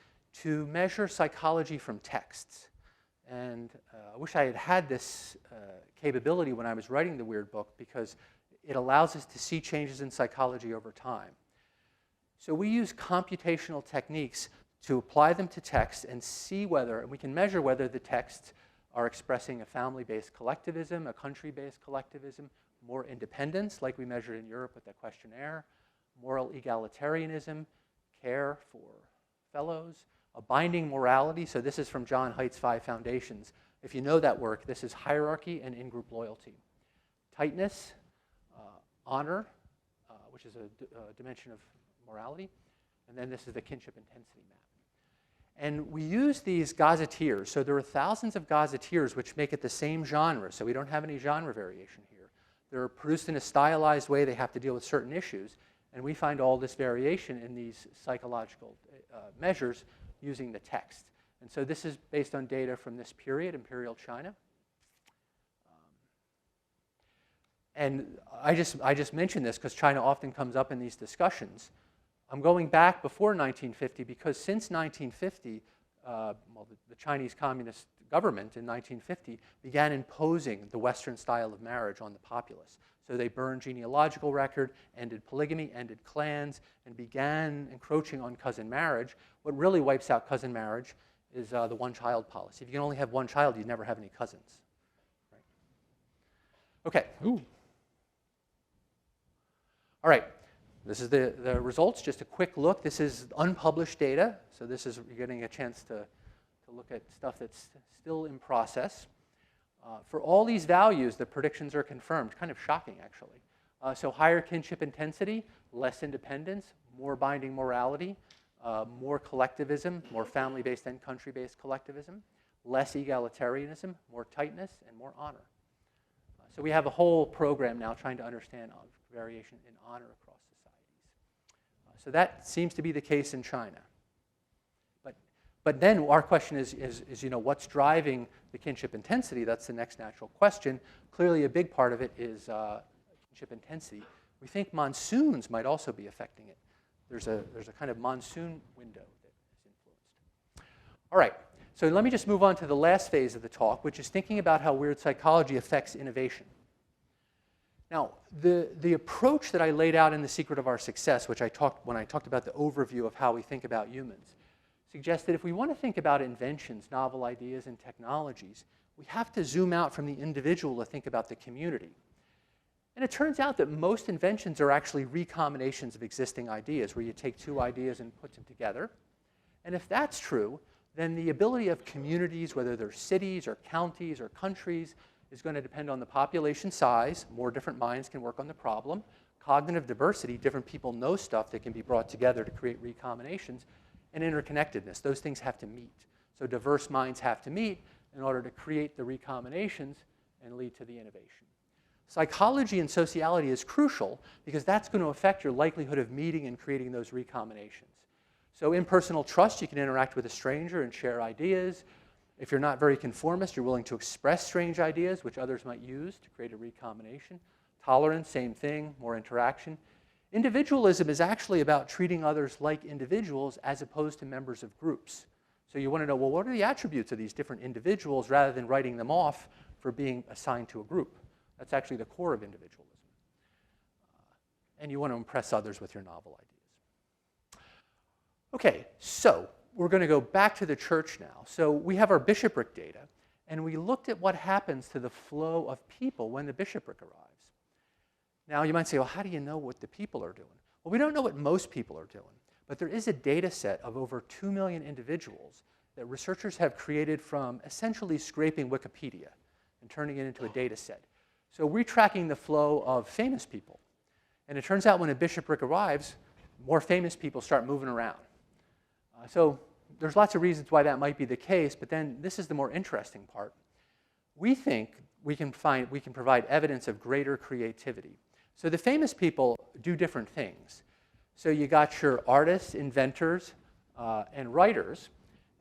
to measure psychology from texts. And I wish I had had this capability when I was writing the Weird Book, because it allows us to see changes in psychology over time. So we use computational techniques to apply them to text and see whether, and we can measure whether the texts are expressing a family-based collectivism, a country-based collectivism, more independence, like we measured in Europe with the questionnaire, moral egalitarianism, care for fellows, a binding morality. So this is from John Haidt's 5 Foundations. If you know that work, this is hierarchy and in-group loyalty. Tightness, honor, which is a dimension of morality. And then this is the kinship intensity map. And we use these gazetteers. So there are thousands of gazetteers which make it the same genre. So we don't have any genre variation here. They're produced in a stylized way. They have to deal with certain issues. And we find all this variation in these psychological measures using the text. And so this is based on data from this period, Imperial China. And I just mentioned this because China often comes up in these discussions. I'm going back before 1950 because since 1950, the Chinese Communist government in 1950 began imposing the Western style of marriage on the populace. So they burned genealogical record, ended polygamy, ended clans, and began encroaching on cousin marriage. What really wipes out cousin marriage is the one-child policy. If you can only have one child, you never have any cousins. Right? Okay. Ooh. All right. This is the results, just a quick look. This is unpublished data. So this is, you're getting a chance to look at stuff that's still in process. For all these values, the predictions are confirmed. Kind of shocking, actually. So higher kinship intensity, less independence, more binding morality, more collectivism, more family-based and country-based collectivism, less egalitarianism, more tightness, and more honor. So we have a whole program now trying to understand variation in honor across societies. So that seems to be the case in China. But then our question is, you know, what's driving the kinship intensity? That's the next natural question. Clearly, a big part of it is kinship intensity. We think monsoons might also be affecting it. There's a kind of monsoon window that is influenced. All right, so let me just move on to the last phase of the talk, which is thinking about how weird psychology affects innovation. Now, the approach that I laid out in The Secret of Our Success, when I talked about the overview of how we think about humans, suggests that if we want to think about inventions, novel ideas, and technologies, we have to zoom out from the individual to think about the community. And it turns out that most inventions are actually recombinations of existing ideas, where you take two ideas and put them together. And if that's true, then the ability of communities, whether they're cities or counties or countries, is going to depend on the population size. More different minds can work on the problem. Cognitive diversity, different people know stuff that can be brought together to create recombinations. And interconnectedness, those things have to meet. So diverse minds have to meet in order to create the recombinations and lead to the innovation. Psychology and sociality is crucial because that's going to affect your likelihood of meeting and creating those recombinations. So impersonal trust, you can interact with a stranger and share ideas. If you're not very conformist, you're willing to express strange ideas, which others might use to create a recombination. Tolerance, same thing, more interaction. Individualism is actually about treating others like individuals as opposed to members of groups. So you want to know, well, what are the attributes of these different individuals rather than writing them off for being assigned to a group? That's actually the core of individualism. And you want to impress others with your novel ideas. Okay, so we're going to go back to the church now. So we have our bishopric data, and we looked at what happens to the flow of people when the bishopric arrives. Now, you might say, well, how do you know what the people are doing? Well, we don't know what most people are doing, but there is a data set of over 2 million individuals that researchers have created from essentially scraping Wikipedia and turning it into a data set. So we're tracking the flow of famous people. And it turns out when a bishopric arrives, more famous people start moving around. So there's lots of reasons why that might be the case, but then this is the more interesting part. We think we can provide evidence of greater creativity. So the famous people do different things. So you got your artists, inventors, and writers,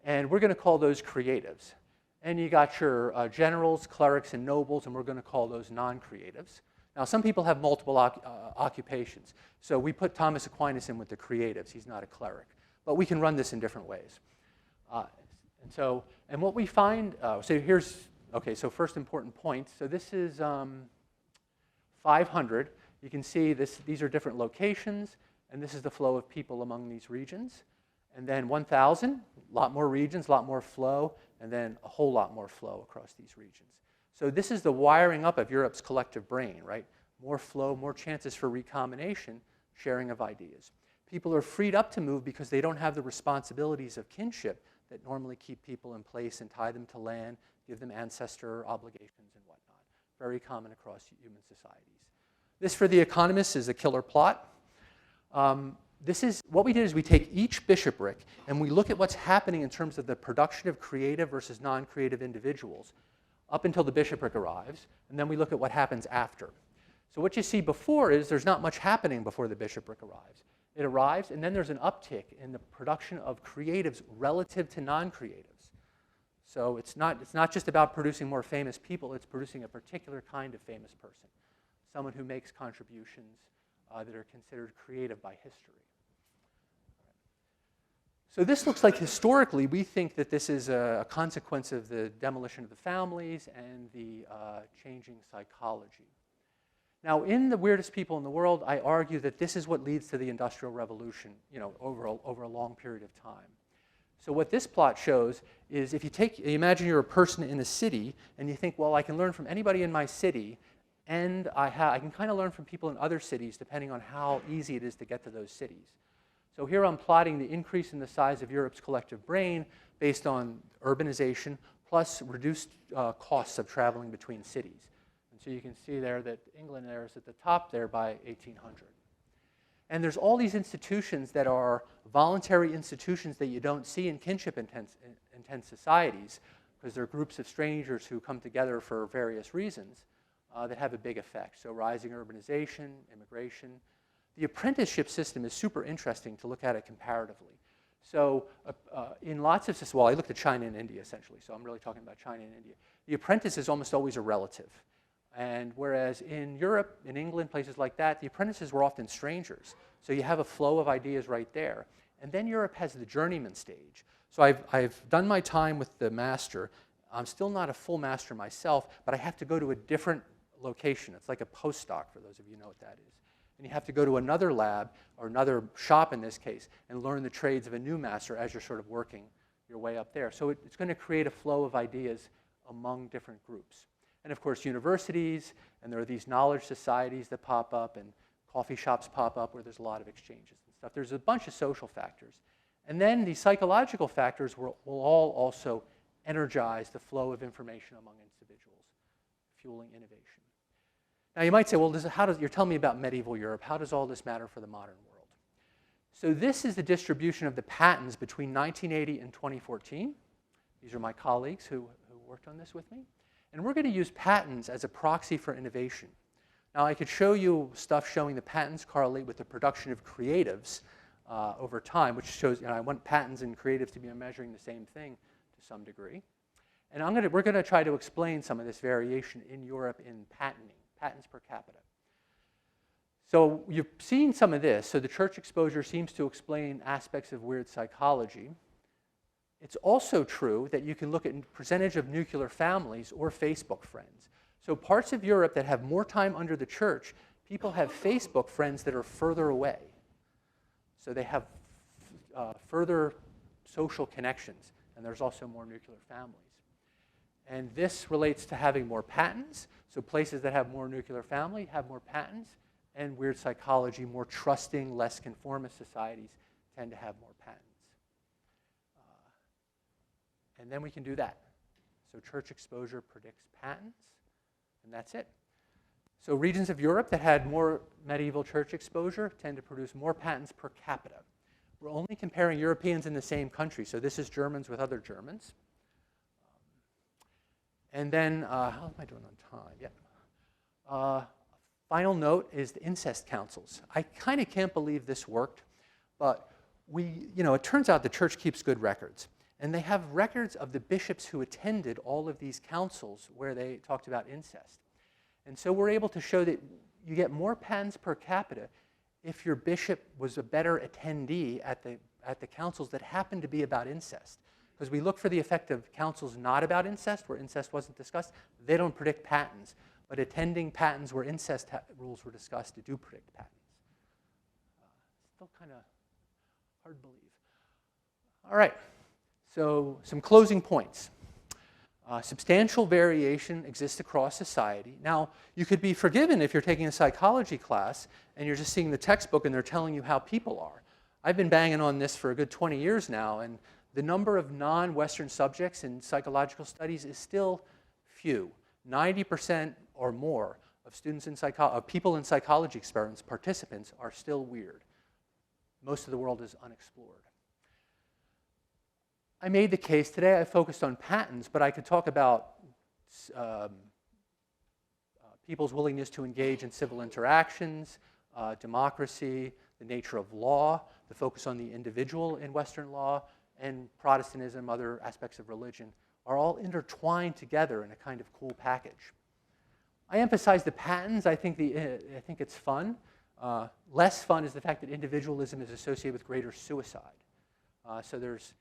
and we're going to call those creatives. And you got your generals, clerics, and nobles, and we're going to call those non-creatives. Now, some people have multiple occupations. So we put Thomas Aquinas in with the creatives. He's not a cleric. But we can run this in different ways. And what we find, so first important point. So this is 500. You can see these are different locations, and this is the flow of people among these regions. And then 1,000, a lot more regions, a lot more flow, and then a whole lot more flow across these regions. So this is the wiring up of Europe's collective brain, right? More flow, more chances for recombination, sharing of ideas. People are freed up to move because they don't have the responsibilities of kinship that normally keep people in place and tie them to land, give them ancestor obligations and whatnot. Very common across human societies. This, for the economists, is a killer plot. What we did is we take each bishopric and we look at what's happening in terms of the production of creative versus non-creative individuals up until the bishopric arrives, and then we look at what happens after. So what you see before is there's not much happening before the bishopric arrives. It arrives, and then there's an uptick in the production of creatives relative to non-creatives. So it's not just about producing more famous people, it's producing a particular kind of famous person, someone who makes contributions that are considered creative by history. So this looks like historically, we think that this is a consequence of the demolition of the families and the changing psychology. Now, in The Weirdest People in the World, I argue that this is what leads to the Industrial Revolution, over a long period of time. So what this plot shows is if you imagine you're a person in a city, and you think, well, I can learn from anybody in my city, and I can kind of learn from people in other cities depending on how easy it is to get to those cities. So here I'm plotting the increase in the size of Europe's collective brain based on urbanization plus reduced costs of traveling between cities. And so you can see there that England there is at the top there by 1800. And there's all these institutions that are voluntary institutions that you don't see in kinship-intense societies because they're groups of strangers who come together for various reasons that have a big effect. So rising urbanization, immigration. The apprenticeship system is super interesting to look at it comparatively. So in lots of systems, well, I looked at China and India essentially, so I'm really talking about China and India. The apprentice is almost always a relative. And whereas in Europe, in England, places like that, the apprentices were often strangers. So you have a flow of ideas right there. And then Europe has the journeyman stage. So I've done my time with the master. I'm still not a full master myself, but I have to go to a different location. It's like a postdoc, for those of you who know what that is. And you have to go to another lab, or another shop in this case, and learn the trades of a new master as you're sort of working your way up there. So it's going to create a flow of ideas among different groups. And of course, universities, and there are these knowledge societies that pop up, and coffee shops pop up where there's a lot of exchanges and stuff. There's a bunch of social factors. And then the psychological factors will all also energize the flow of information among individuals, fueling innovation. Now you might say, well, you're telling me about medieval Europe. How does all this matter for the modern world? So this is the distribution of the patents between 1980 and 2014. These are my colleagues who worked on this with me. And we're going to use patents as a proxy for innovation. Now I could show you stuff showing the patents correlate with the production of creatives over time, which shows, I want patents and creatives to be measuring the same thing to some degree. And we're going to try to explain some of this variation in Europe in patenting. Patents per capita. So you've seen some of this. So the church exposure seems to explain aspects of weird psychology. It's also true that you can look at percentage of nuclear families or Facebook friends. So parts of Europe that have more time under the church, people have Facebook friends that are further away. So they have further social connections, and there's also more nuclear families. And this relates to having more patents. So places that have more nuclear family have more patents, and weird psychology, more trusting, less conformist societies tend to have more patents. And then we can do that. So church exposure predicts patents, and that's it. So regions of Europe that had more medieval church exposure tend to produce more patents per capita. We're only comparing Europeans in the same country, so this is Germans with other Germans. And then, how am I doing on time? Yeah. Final note is the incest councils. I kind of can't believe this worked, but it turns out the church keeps good records. And they have records of the bishops who attended all of these councils where they talked about incest. And so we're able to show that you get more patents per capita if your bishop was a better attendee at the councils that happened to be about incest. Because we look for the effect of councils not about incest, where incest wasn't discussed. They don't predict patents. But attending patents where incest rules were discussed do predict patents. Still kind of hard to believe. All right, so some closing points. Substantial variation exists across society. Now, you could be forgiven if you're taking a psychology class and you're just seeing the textbook and they're telling you how people are. I've been banging on this for a good 20 years now, and the number of non-Western subjects in psychological studies is still few. 90% or more of students in people in psychology experiments, participants, are still weird. Most of the world is unexplored. I made the case today, I focused on patents, but I could talk about people's willingness to engage in civil interactions, democracy, the nature of law, the focus on the individual in Western law, and Protestantism, other aspects of religion, are all intertwined together in a kind of cool package. I emphasize the patents. I think it's fun. Less fun is the fact that individualism is associated with greater suicide. So there's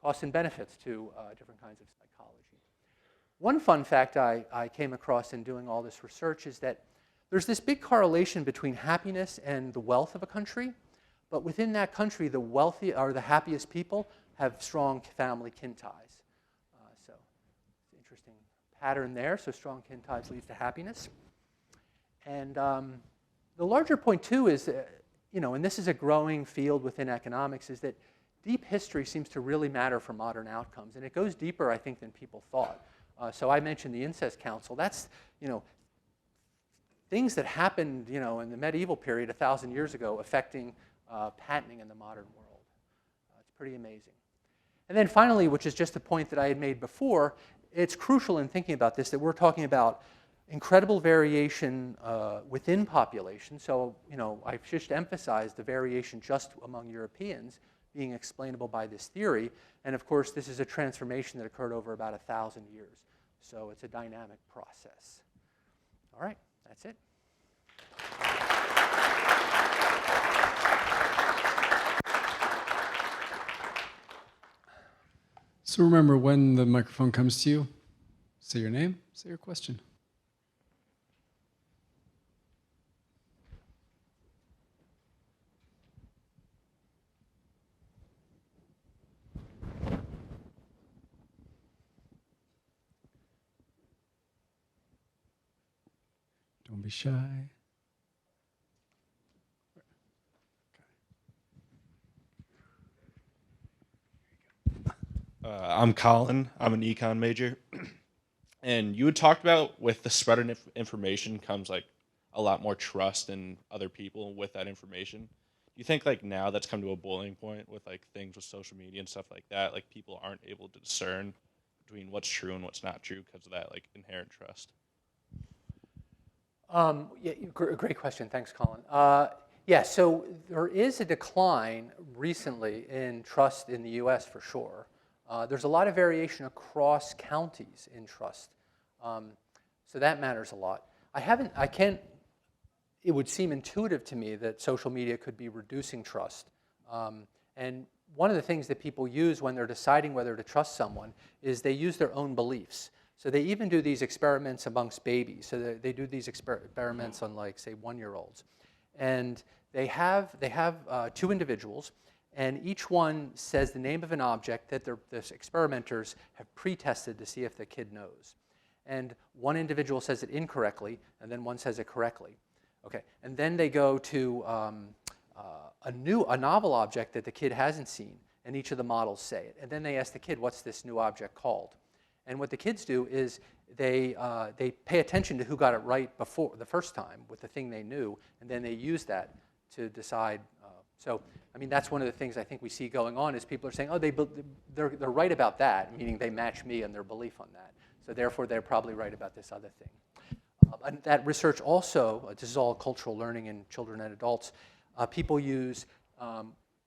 costs and benefits to different kinds of psychology. One fun fact I came across in doing all this research is that there's this big correlation between happiness and the wealth of a country, but within that country, the wealthy or the happiest people have strong family kin ties. So it's an interesting pattern there. So strong kin ties leads to happiness. And the larger point too is, and this is a growing field within economics, is that deep history seems to really matter for modern outcomes, and it goes deeper, I think, than people thought. So I mentioned the Incest Council. That's, things that happened, in the medieval period 1,000 years ago affecting patenting in the modern world. It's pretty amazing. And then finally, which is just a point that I had made before, it's crucial in thinking about this that we're talking about incredible variation within populations. So, I've just emphasized the variation just among Europeans being explainable by this theory. And of course, this is a transformation that occurred over about 1,000 years. So it's a dynamic process. All right, that's it. So remember, when the microphone comes to you, say your name, say your question. Don't be shy. I'm Colin. I'm an econ major. And you had talked about with the spread of information comes like a lot more trust in other people with that information. Do you think like now that's come to a boiling point with like things with social media and stuff like that? Like people aren't able to discern between what's true and what's not true because of that like inherent trust? Great question. Thanks, Colin. So there is a decline recently in trust in the U.S. for sure. There's a lot of variation across counties in trust, so that matters a lot. It would seem intuitive to me that social media could be reducing trust. And one of the things that people use when they're deciding whether to trust someone is they use their own beliefs. So they even do these experiments amongst babies. So they do these experiments on, like, say, 1-year-olds. And they have two individuals, and each one says the name of an object that the experimenters have pre-tested to see if the kid knows. And one individual says it incorrectly, and then one says it correctly. Okay, and then they go to a novel object that the kid hasn't seen, and each of the models say it. And then they ask the kid, what's this new object called? And what the kids do is they pay attention to who got it right before the first time with the thing they knew, and then they use that to decide. So, I mean, that's one of the things I think we see going on is people are saying, oh, they're right about that, meaning they match me in their belief on that. So therefore, they're probably right about this other thing. And that research also, this is all cultural learning in children and adults, people use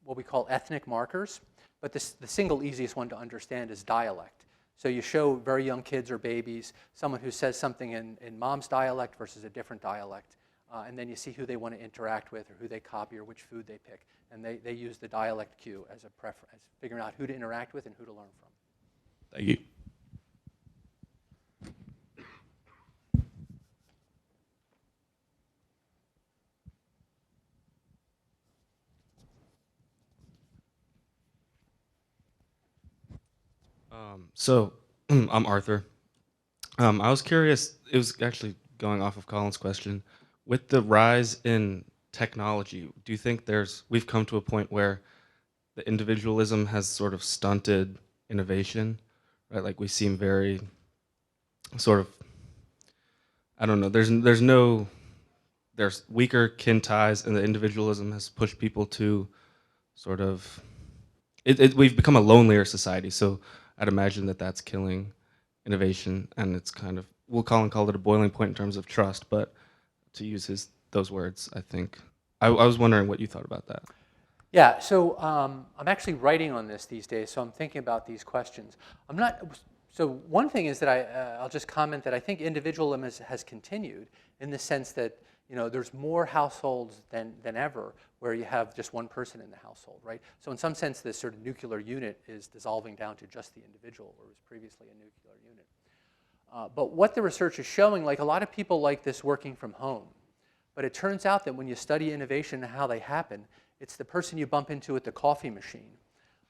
what we call ethnic markers, but the single easiest one to understand is dialect. So you show very young kids or babies someone who says something in mom's dialect versus a different dialect, and then you see who they want to interact with or who they copy or which food they pick. And they use the dialect cue as a preference, figuring out who to interact with and who to learn from. Thank you. I'm Arthur. I was curious, it was actually going off of Colin's question. With the rise in technology, do you think we've come to a point where the individualism has sort of stunted innovation, right? Like we seem very sort of, I don't know, there's weaker kin ties, and the individualism has pushed people to sort of, we've become a lonelier society, so I'd imagine that that's killing innovation, and it's kind of, Colin called it a boiling point in terms of trust, but to use those words, I think. I was wondering what you thought about that. Yeah, so I'm actually writing on this these days, so I'm thinking about these questions. So one thing is that I'll just comment that I think individualism has continued in the sense that there's more households than ever where you have just one person in the household, right? So in some sense, this sort of nuclear unit is dissolving down to just the individual, where it was previously a nuclear unit. But what the research is showing, like a lot of people like this working from home, but it turns out that when you study innovation and how they happen, it's the person you bump into at the coffee machine.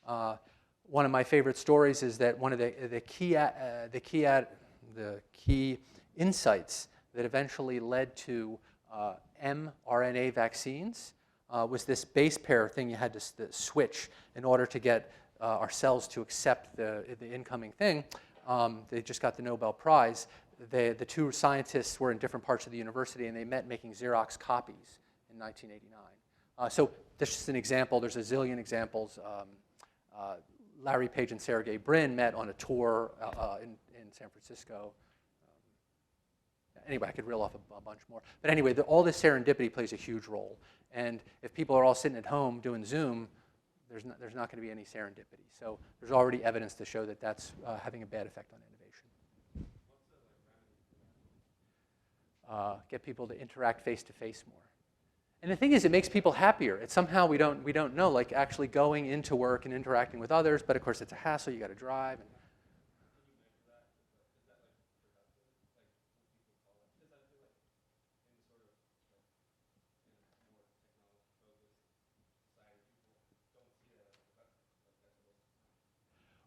One of my favorite stories is that one of the key insights that eventually led to mRNA vaccines was this base pair thing you had to switch in order to get our cells to accept the incoming thing. They just got the Nobel Prize. The two scientists were in different parts of the university, and they met making Xerox copies in 1989. So this is an example. There's a zillion examples. Larry Page and Sergey Brin met on a tour in San Francisco. Anyway, I could reel off a bunch more. But anyway, all this serendipity plays a huge role. And if people are all sitting at home doing Zoom, there's not going to be any serendipity. So there's already evidence to show that that's having a bad effect on innovation. Get people to interact face-to-face more. And the thing is, it makes people happier. It's somehow we don't know, like actually going into work and interacting with others, but of course it's a hassle. You got to drive.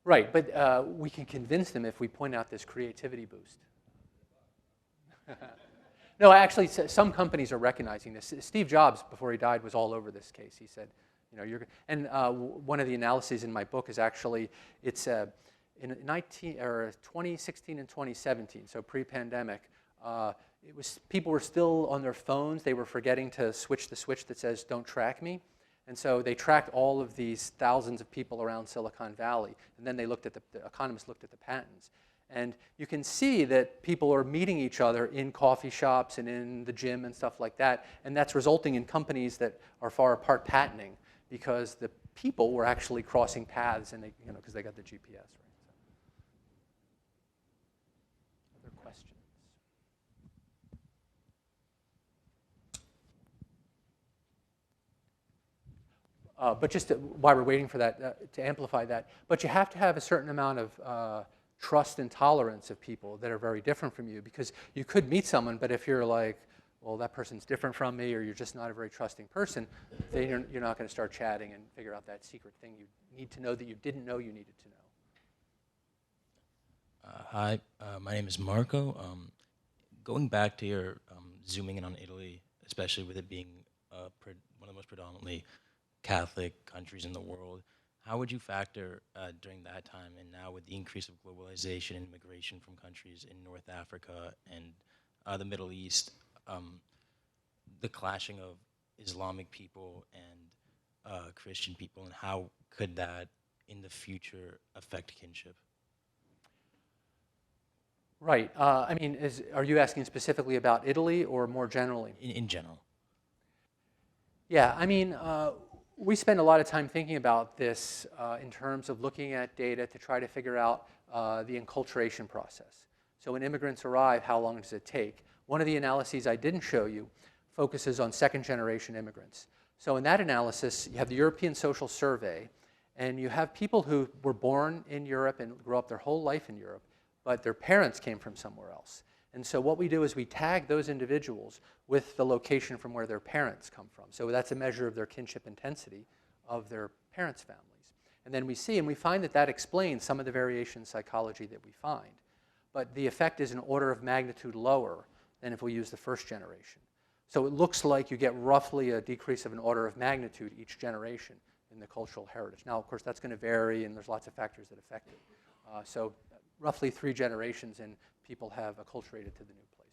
Right, but we can convince them if we point out this creativity boost. No, actually, some companies are recognizing this. Steve Jobs, before he died, was all over this case. He said, and one of the analyses in my book is actually, it's in 2016 and 2017, so pre-pandemic, people were still on their phones. They were forgetting to switch the switch that says, "Don't track me." And so they tracked all of these thousands of people around Silicon Valley. And then they looked at the economists looked at the patents. And you can see that people are meeting each other in coffee shops and in the gym and stuff like that. And that's resulting in companies that are far apart patenting because the people were actually crossing paths and because they got the GPS. Right? So, other questions? But just while we're waiting for that, to amplify that, but you have to have a certain amount of trust and tolerance of people that are very different from you, because you could meet someone, but if you're like, well, that person's different from me, or you're just not a very trusting person, then you're not going to start chatting and figure out that secret thing you need to know that you didn't know you needed to know. Hi, my name is Marco. Going back to your zooming in on Italy, especially with it being one of the most predominantly Catholic countries in the world, how would you factor during that time and now with the increase of globalization and immigration from countries in North Africa and the Middle East, the clashing of Islamic people and Christian people, and how could that in the future affect kinship? Right. I mean, are you asking specifically about Italy or more generally? In general. Yeah, I mean, We spend a lot of time thinking about this in terms of looking at data to try to figure out the enculturation process. So when immigrants arrive, how long does it take? One of the analyses I didn't show you focuses on second-generation immigrants. So in that analysis, you have the European Social Survey, and you have people who were born in Europe and grew up their whole life in Europe, but their parents came from somewhere else. And so what we do is we tag those individuals with the location from where their parents come from. So that's a measure of their kinship intensity of their parents' families. And then we see, and we find that that explains some of the variation in psychology that we find. But the effect is an order of magnitude lower than if we use the first generation. So it looks like you get roughly a decrease of an order of magnitude each generation in the cultural heritage. Now, of course, that's going to vary, and there's lots of factors that affect it. So roughly 3 generations, and people have acculturated to the new place.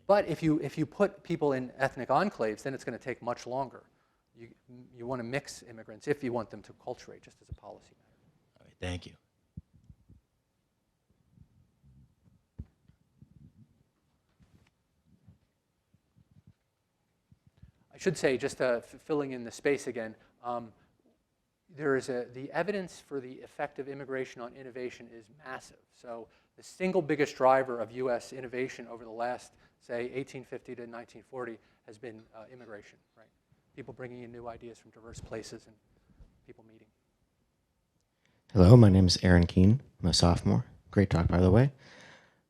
But if you put people in ethnic enclaves, then it's going to take much longer. You want to mix immigrants if you want them to acculturate, just as a policy matter. All right, thank you. I should say, just filling in the space again, the evidence for the effect of immigration on innovation is massive. So the single biggest driver of US innovation over the last, say, 1850 to 1940 has been immigration, right? People bringing in new ideas from diverse places and people meeting. Hello, my name is Aaron Keene. I'm a sophomore. Great talk, by the way.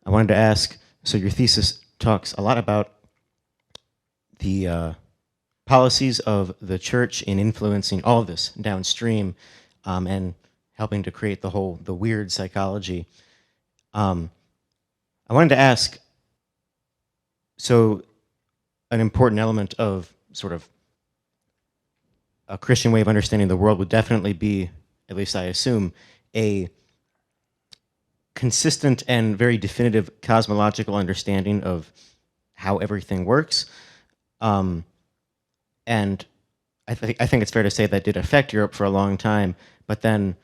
I wanted to ask, so your thesis talks a lot about the policies of the church in influencing all of this downstream and helping to create the weird psychology. I wanted to ask, so an important element of sort of a Christian way of understanding the world would definitely be, at least I assume, a consistent and very definitive cosmological understanding of how everything works. And I think it's fair to say that did affect Europe for a long time. But then,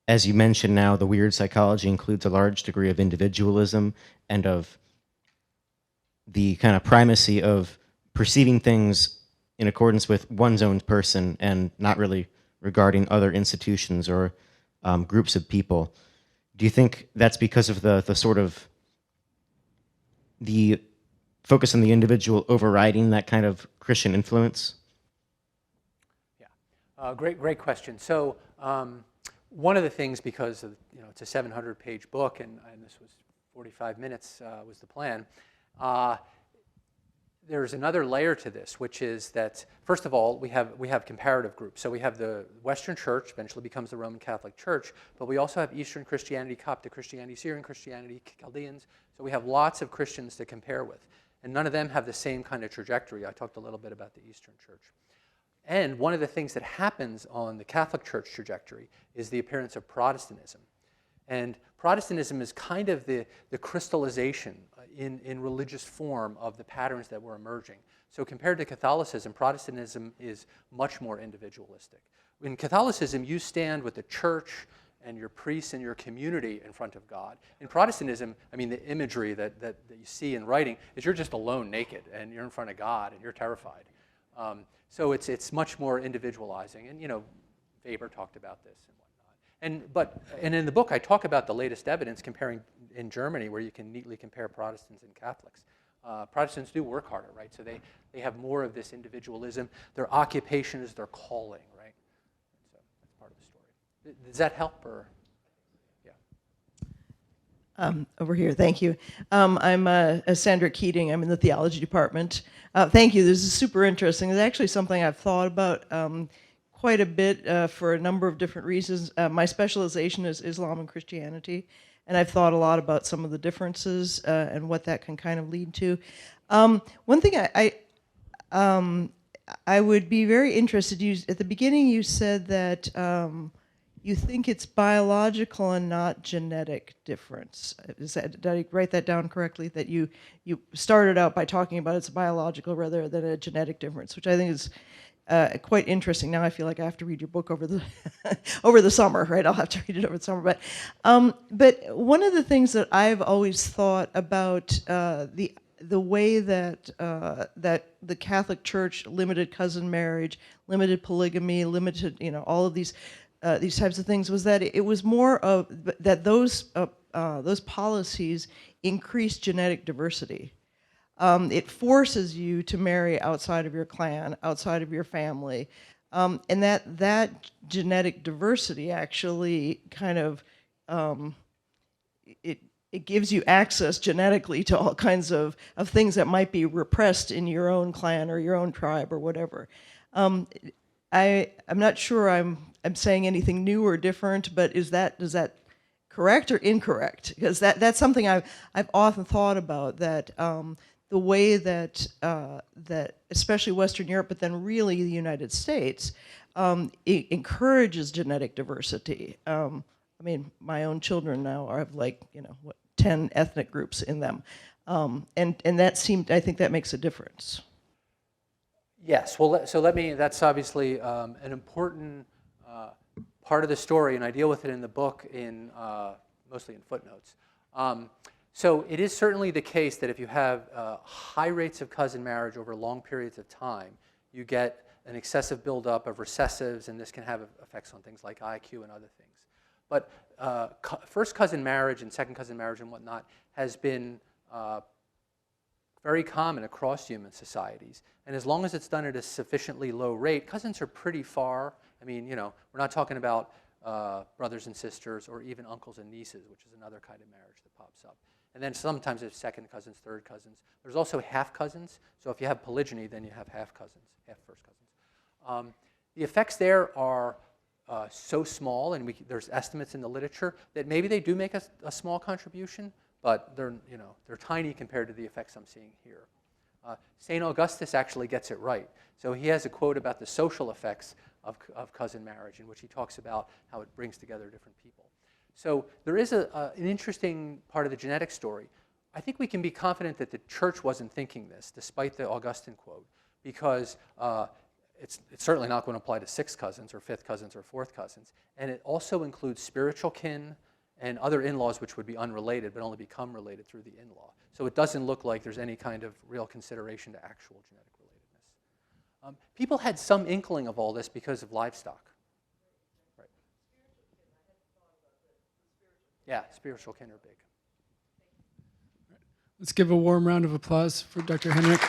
as you mentioned now, the weird psychology includes a large degree of individualism and of the kind of primacy of perceiving things in accordance with one's own person and not really regarding other institutions or groups of people. Do you think that's because of the sort of the focus on the individual overriding that kind of Christian influence? Yeah, great question. So one of the things, because of, it's a 700-page book, and this was 45 minutes was the plan. There's another layer to this, which is that, first of all, we have comparative groups. So we have the Western Church, eventually becomes the Roman Catholic Church, but we also have Eastern Christianity, Coptic Christianity, Syrian Christianity, Chaldeans. So we have lots of Christians to compare with. And none of them have the same kind of trajectory. I talked a little bit about the Eastern Church. And one of the things that happens on the Catholic Church trajectory is the appearance of Protestantism. And Protestantism is kind of the crystallization in religious form of the patterns that were emerging. So compared to Catholicism, Protestantism is much more individualistic. In Catholicism, you stand with the church and your priests and your community in front of God. In Protestantism, I mean, the imagery that you see in writing is you're just alone naked and you're in front of God and you're terrified. So it's much more individualizing. And, Weber talked about this and whatnot. And in the book, I talk about the latest evidence comparing in Germany, where you can neatly compare Protestants and Catholics. Protestants do work harder, right? So they have more of this individualism. Their occupation is their calling, right? So that's part of the story. Does that help, or? Yeah. Over here, thank you. I'm Sandra Keating. I'm in the theology department. Thank you. This is super interesting. It's actually something I've thought about quite a bit for a number of different reasons. My specialization is Islam and Christianity, and I've thought a lot about some of the differences and what that can kind of lead to. One thing I would be very interested. At the beginning, you said that you think it's biological and not genetic difference. Did I write that down correctly? That you started out by talking about it's biological rather than a genetic difference, which I think is quite interesting. Now I feel like I have to read your book over the over the summer, right? I'll have to read it over the summer. But one of the things that I've always thought about the the way that that the Catholic Church limited cousin marriage, limited polygamy, limited, all of these types of things, was that it was more of that those policies increase genetic diversity. It forces you to marry outside of your clan, outside of your family, and that genetic diversity actually kind of it gives you access genetically to all kinds of things that might be repressed in your own clan or your own tribe or whatever. I'm not sure I'm saying anything new or different, but is that correct or incorrect? Because that's something I've often thought about, that the way that that especially Western Europe, but then really the United States, it encourages genetic diversity. I mean, my own children now have 10 ethnic groups in them, and I think that makes a difference. Yes, well, that's obviously an important part of the story, and I deal with it in the book mostly in footnotes. So it is certainly the case that if you have high rates of cousin marriage over long periods of time, you get an excessive buildup of recessives, and this can have effects on things like IQ and other things. But first cousin marriage and second cousin marriage and whatnot has been very common across human societies. And as long as it's done at a sufficiently low rate, cousins are pretty far. I mean, we're not talking about brothers and sisters or even uncles and nieces, which is another kind of marriage that pops up. And then sometimes there's second cousins, third cousins. There's also half cousins. So if you have polygyny, then you have half cousins, half first cousins. The effects there are so small, and there's estimates in the literature that maybe they do make a small contribution, but they're tiny compared to the effects I'm seeing here. St. Augustus actually gets it right. So he has a quote about the social effects of cousin marriage, in which he talks about how it brings together different people. So there is an interesting part of the genetic story. I think we can be confident that the church wasn't thinking this, despite the Augustine quote, because it's certainly not going to apply to sixth cousins or fifth cousins or fourth cousins. And it also includes spiritual kin and other in-laws which would be unrelated but only become related through the in-law. So it doesn't look like there's any kind of real consideration to actual genetic relatedness. People had some inkling of all this because of livestock. Right. Yeah, spiritual kin are big. Let's give a warm round of applause for Dr. Henrich.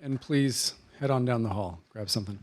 And please head on down the hall, grab something.